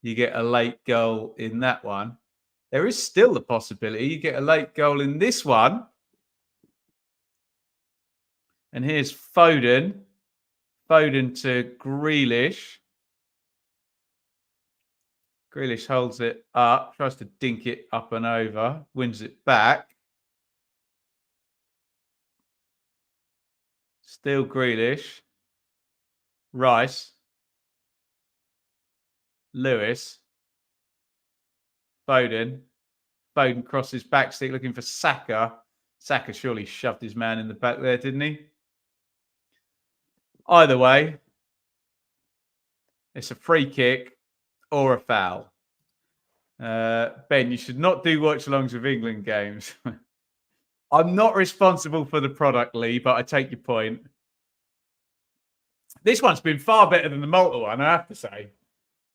you get a late goal in that one. There is still the possibility you get a late goal in this one. And here's Foden. Foden to Grealish. Grealish holds it up, tries to dink it up and over, wins it back. Still Grealish. Rice. Lewis. Foden. Foden crosses back stick looking for Saka. Saka surely shoved his man in the back there, didn't he? Either way, it's a free kick or a foul. Ben, you should not do watch-alongs of England games. I'm not responsible for the product, Lee, but I take your point. This one's been far better than the Malta one, I have to say.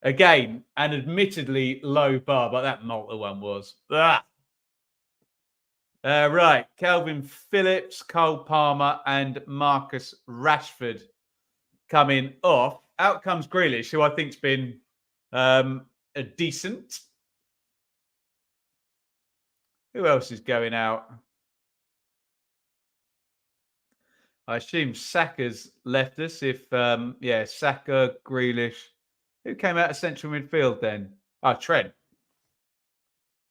Again, an admittedly low bar, but that Malta one was. Right, Calvin Phillips, Cole Palmer, and Marcus Rashford coming off. Out comes Grealish, who I think's been a decent. Who else is going out? I assume Saka's left us. If Saka, Grealish. Who came out of central midfield then? Trent.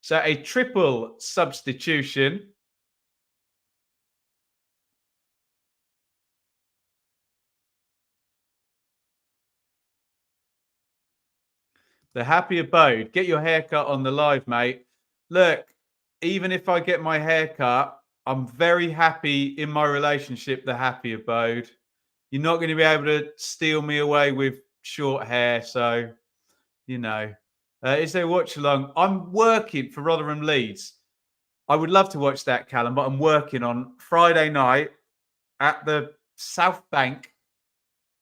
So a triple substitution. The happy abode. Get your haircut on the live, mate. Look, even if I get my haircut, I'm very happy in my relationship, the happy abode. You're not going to be able to steal me away with short hair. So, you know, is there a watch along? I'm working for Rotherham Leeds. I would love to watch that, Callum, but I'm working on Friday night at the South Bank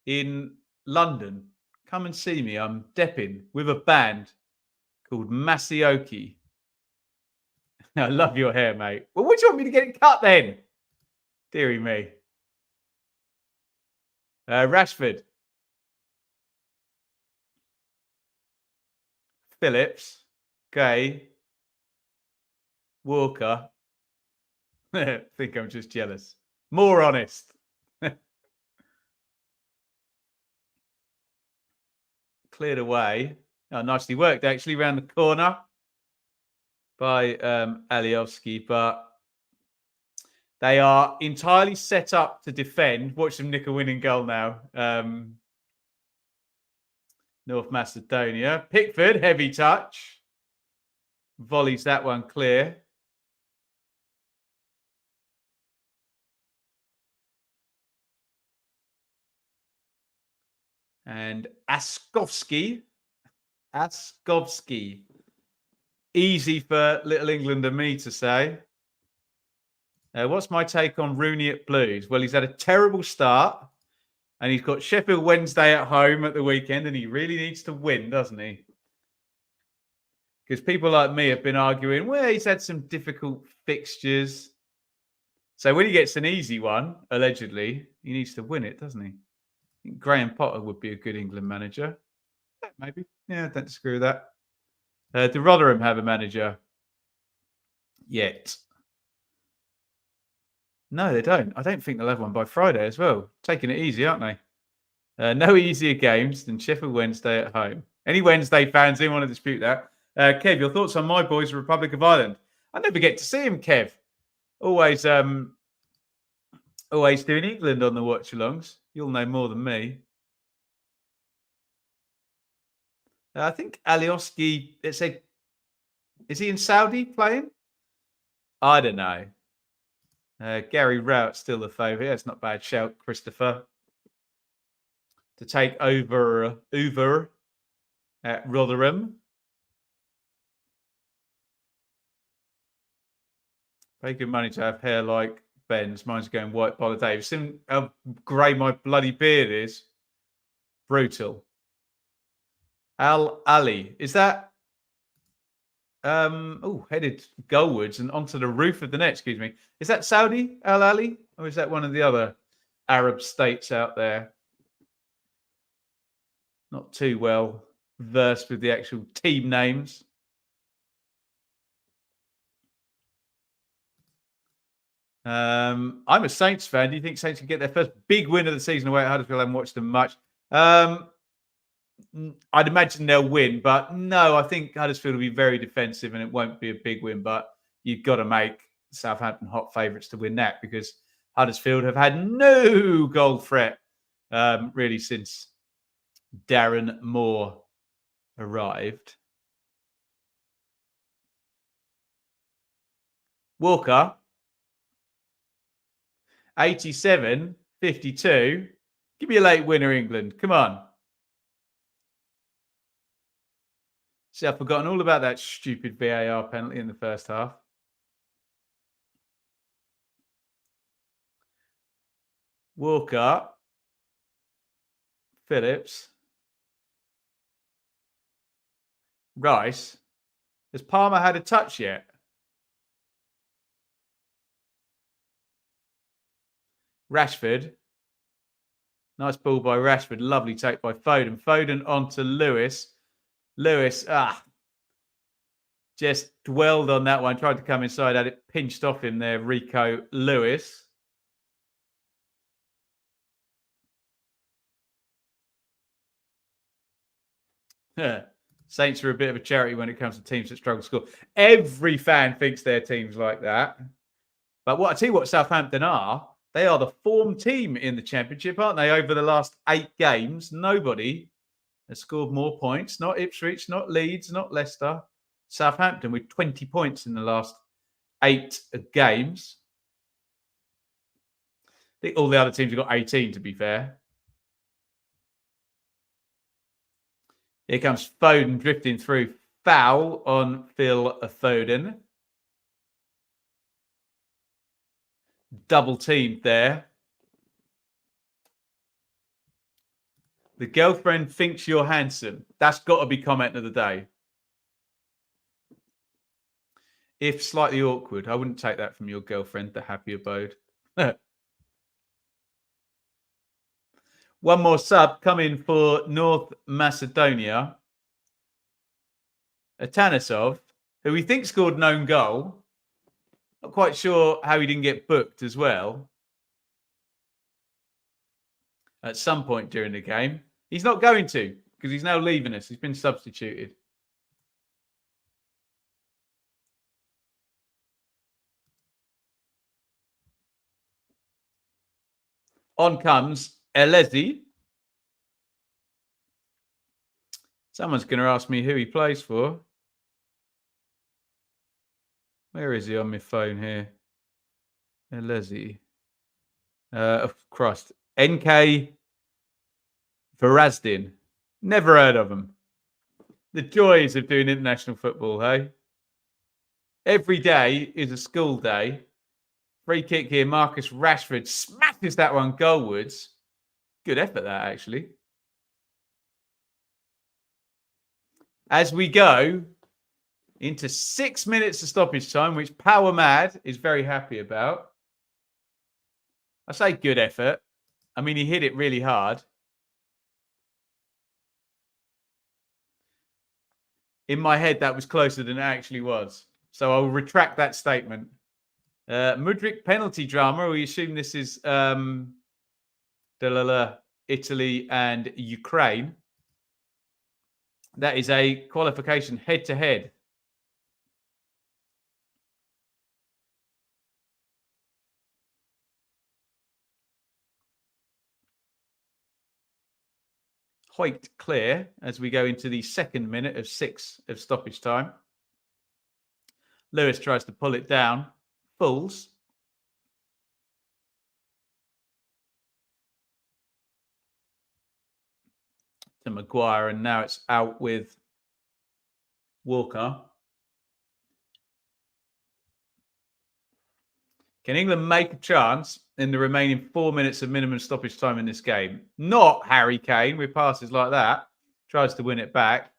in London. Come and see me. I'm depping with a band called Masioki. I love your hair, mate. Well, what do you want me to get it cut then? Deary me. Rashford. Phillips. Gay. Walker. I think I'm just jealous. More honest. Cleared away. Oh, nicely worked, actually, around the corner by Alioski, but they are entirely set up to defend. Watch them nick a winning goal now. North Macedonia. Pickford, heavy touch. Volleys that one clear. And Askovsky. Easy for Little England and me to say. What's my take on Rooney at Blues? Well, he's had a terrible start. And he's got Sheffield Wednesday at home at the weekend. And he really needs to win, doesn't he? Because people like me have been arguing, well, he's had some difficult fixtures. So when he gets an easy one, allegedly, he needs to win it, doesn't he? I think Graham Potter would be a good England manager. Maybe. Yeah, I don't disagree with that. Do Rotherham have a manager? Yet. No, they don't. I don't think they'll have one by Friday as well. Taking it easy, aren't they? No easier games than Sheffield Wednesday at home. Any Wednesday fans who want to dispute that? Kev, your thoughts on my boys, Republic of Ireland? I never get to see him, Kev. Always doing England on the watch-alongs. You'll know more than me. I think Alioski, is he in Saudi playing? I don't know. Gary Rowett's still the favourite. That's not bad shout, Christopher. To take over at Rotherham. Very good money to have hair like Ben's. Mine's going white by the day. You've seen how grey my bloody beard is? Brutal. Al Ali. Is that headed goalwards and onto the roof of the net, excuse me. Is that Saudi, Al Ali? Or is that one of the other Arab states out there? Not too well versed with the actual team names. I'm a Saints fan. Do you think Saints can get their first big win of the season away at Huddersfield? I haven't watched them much. I'd imagine they'll win, but no, I think Huddersfield will be very defensive and it won't be a big win. But you've got to make Southampton hot favourites to win that because Huddersfield have had no goal threat really since Darren Moore arrived. Walker, 87-52. Give me a late winner, England. Come on. See, I've forgotten all about that stupid VAR penalty in the first half. Walker. Phillips. Rice. Has Palmer had a touch yet? Rashford. Nice ball by Rashford. Lovely take by Foden. Foden onto Lewis. Lewis, just dwelled on that one. Tried to come inside, had it pinched off him there, Rico Lewis. Saints are a bit of a charity when it comes to teams that struggle to score. Every fan thinks their team's like that. But what I tell you what Southampton are, they are the form team in the Championship, aren't they? Over the last 8 games, nobody has scored more points. Not Ipswich, not Leeds, not Leicester. Southampton with 20 points in the last 8 games. I think all the other teams have got 18, to be fair. Here comes Foden drifting through. Foul on Phil Foden. Double teamed there. The girlfriend thinks you're handsome. That's got to be comment of the day. If slightly awkward, I wouldn't take that from your girlfriend, the happy abode. One more sub coming for North Macedonia. Atanasov, who we think scored an own goal. Not quite sure how he didn't get booked as well. At some point during the game. He's not going to because he's now leaving us. He's been substituted. On comes Elezi. Someone's going to ask me who he plays for. Where is he on my phone here? Elezi. Oh, Christ. NK Varazdin. Never heard of him. The joys of doing international football, hey? Every day is a school day. Free kick here. Marcus Rashford smashes that one goalwards. Good effort, that, actually. As we go into 6 minutes of stoppage time, which Power Mad is very happy about. I say good effort. I mean, he hit it really hard. In my head, that was closer than it actually was. So I'll retract that statement. Mudryk penalty drama. We assume this is Italy and Ukraine. That is a qualification head-to-head. Hoiked clear as we go into the second minute of 6 of stoppage time. Lewis tries to pull it down. Falls. To Maguire, and now it's out with Walker. Can England make a chance in the remaining 4 minutes of minimum stoppage time in this game? Not Harry Kane with passes like that. Tries to win it back.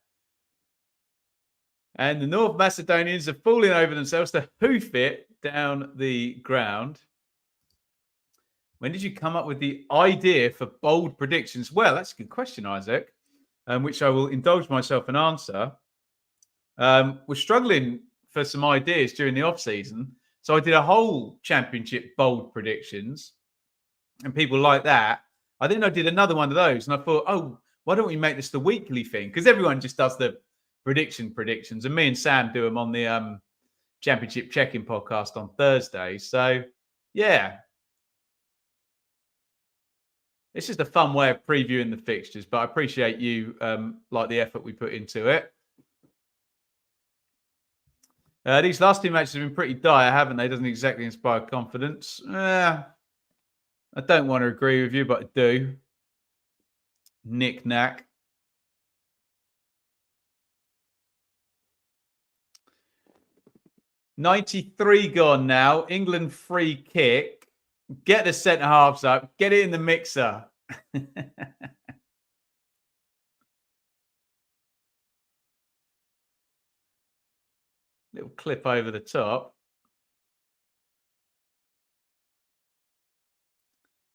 And the North Macedonians are falling over themselves to hoof it down the ground. When did you come up with the idea for bold predictions? Well, that's a good question, Isaac, which I will indulge myself and answer. We're struggling for some ideas during the off-season. So I did a whole championship bold predictions and people like that. I think I did another one of those and I thought, oh, why don't we make this the weekly thing? Because everyone just does the predictions. And me and Sam do them on the championship check-in podcast on Thursday. So, yeah. It's just a fun way of previewing the fixtures, but I appreciate you like the effort we put into it. These last 2 matches have been pretty dire, haven't they? Doesn't exactly inspire confidence. I don't want to agree with you, but I do. Knick-knack. .93 gone now. England free kick. Get the centre halves up. Get it in the mixer. Little clip over the top.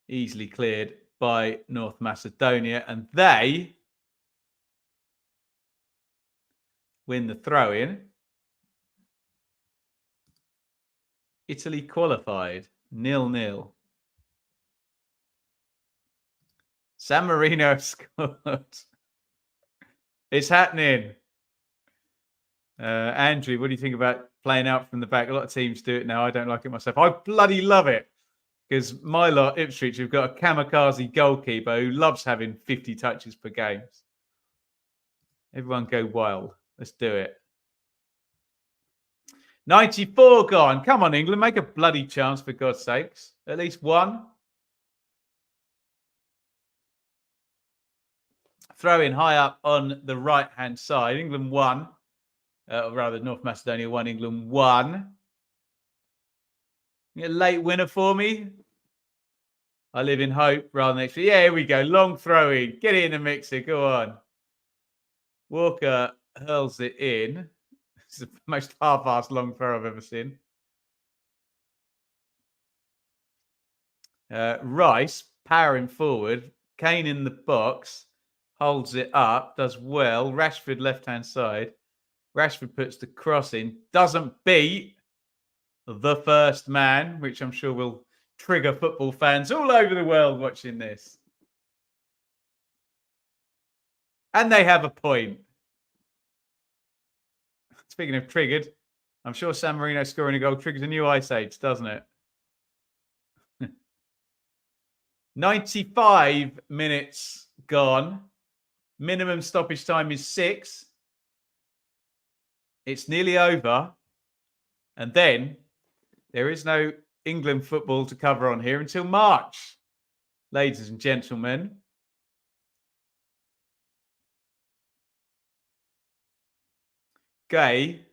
Easily cleared by North Macedonia. And they win the throw-in. Italy qualified. 0-0. San Marino scored. It's happening. Andrew, what do you think about playing out from the back? A lot of teams do it now. I don't like it myself. I bloody love it. Because my lot, Ipswich, have got a kamikaze goalkeeper who loves having 50 touches per game. Everyone go wild. Let's do it. 94 gone. Come on, England. Make a bloody chance, for God's sakes. At least one. Throw in high up on the right-hand side. England won. Or rather, North Macedonia won. England won. A late winner for me. I live in hope rather than extra. Yeah, here we go. Long throw in. Get it in the mixer. Go on. Walker hurls it in. It's the most half-assed long throw I've ever seen. Rice powering forward. Kane in the box. Holds it up. Does well. Rashford left-hand side. Rashford puts the cross in. Doesn't beat the first man, which I'm sure will trigger football fans all over the world watching this. And they have a point. Speaking of triggered, I'm sure San Marino scoring a goal triggers a new ice age, doesn't it? 95 minutes gone. Minimum stoppage time is 6. It's nearly over. And then there is no England football to cover on here until March, ladies and gentlemen. Gay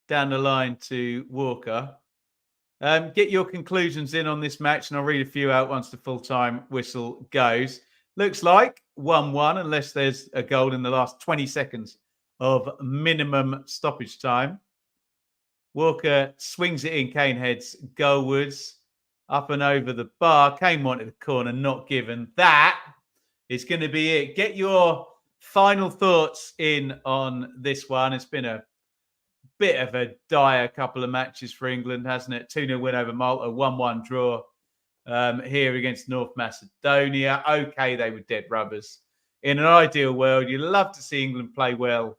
down the line to Walker. Get your conclusions in on this match, and I'll read a few out once the full-time whistle goes. Looks like 1-1, unless there's a goal in the last 20 seconds of minimum stoppage time. Walker swings it in. Kane heads goalwards, up and over the bar. Kane wanted the corner, not given. That is going to be it. Get your final thoughts in on this one. It's been a bit of a dire couple of matches for England, hasn't it? 2-0 win over Malta, 1-1 draw here against North Macedonia. Okay, they were dead rubbers. In an ideal world, you'd love to see England play well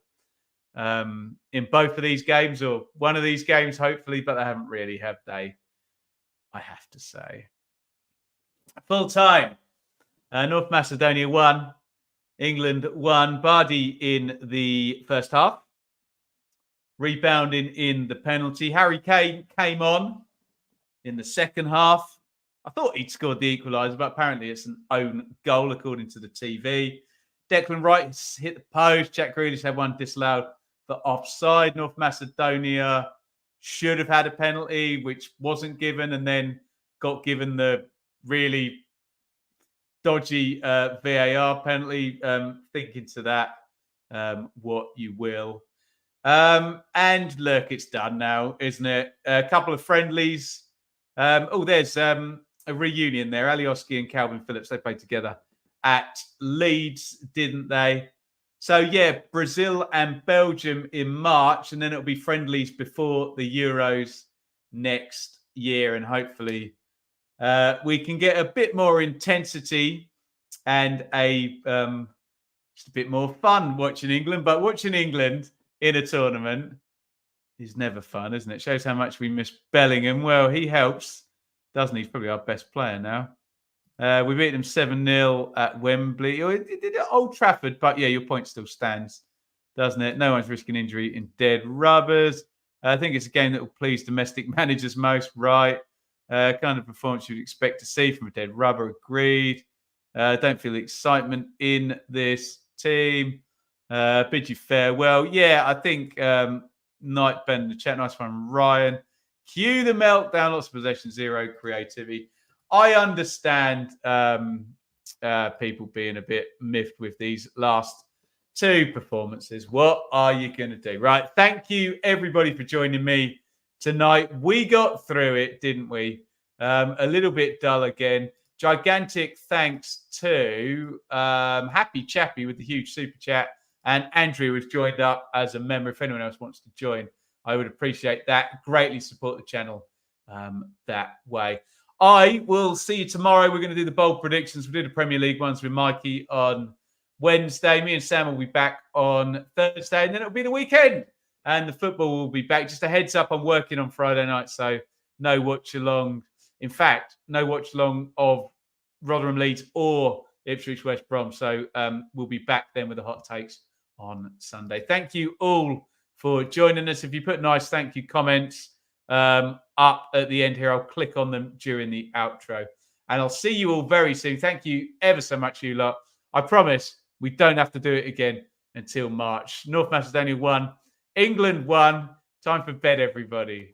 in both of these games, or one of these games, hopefully, but they haven't really, have they? I have to say. Full time. North Macedonia 1, England 1. Bardi in the first half, rebounding in the penalty. Harry Kane came on in the second half. I thought he'd scored the equaliser, but apparently it's an own goal according to the TV. Declan Rice hit the post. Jack Grealish had one disallowed for offside. North Macedonia should have had a penalty, which wasn't given, and then got given the really dodgy VAR penalty. Think into that what you will. And look, it's done now, isn't it? A couple of friendlies. There's a reunion there. Alioski and Calvin Phillips, they played together at Leeds, didn't they? So, yeah, Brazil and Belgium in March, and then it'll be friendlies before the Euros next year. And hopefully we can get a bit more intensity and just a bit more fun watching England. But watching England in a tournament is never fun, isn't it? Shows how much we miss Bellingham. Well, he helps, doesn't he? He's probably our best player now. We beat them 7-0 at Wembley. It did at Old Trafford, but yeah, your point still stands, doesn't it? No one's risking injury in dead rubbers. I think it's a game that will please domestic managers most, right? Kind of performance you'd expect to see from a dead rubber, agreed. Don't feel the excitement in this team. Bid you farewell. Yeah, I think Knight Ben in the chat, nice one, Ryan. Cue the meltdown, lots of possession, zero creativity. I understand people being a bit miffed with these last two performances. What are you going to do? Right. Thank you, everybody, for joining me tonight. We got through it, didn't we? A little bit dull again. Gigantic thanks to Happy Chappy with the huge super chat. And Andrew has joined up as a member. If anyone else wants to join, I would appreciate that. Greatly support the channel that way. I will see you tomorrow. We're going to do the bold predictions. We'll do the Premier League ones with Mikey on Wednesday. Me and Sam will be back on Thursday. And then it'll be the weekend. And the football will be back. Just a heads up, I'm working on Friday night. So no watch along. In fact, no watch along of Rotherham Leeds or Ipswich West Brom. So we'll be back then with the hot takes on Sunday. Thank you all for joining us. If you put nice thank you comments up at the end here, I'll click on them during the outro. And I'll see you all very soon. Thank you ever so much, you lot. I promise we don't have to do it again until March. North Macedonia 1, England 1. Time for bed, everybody.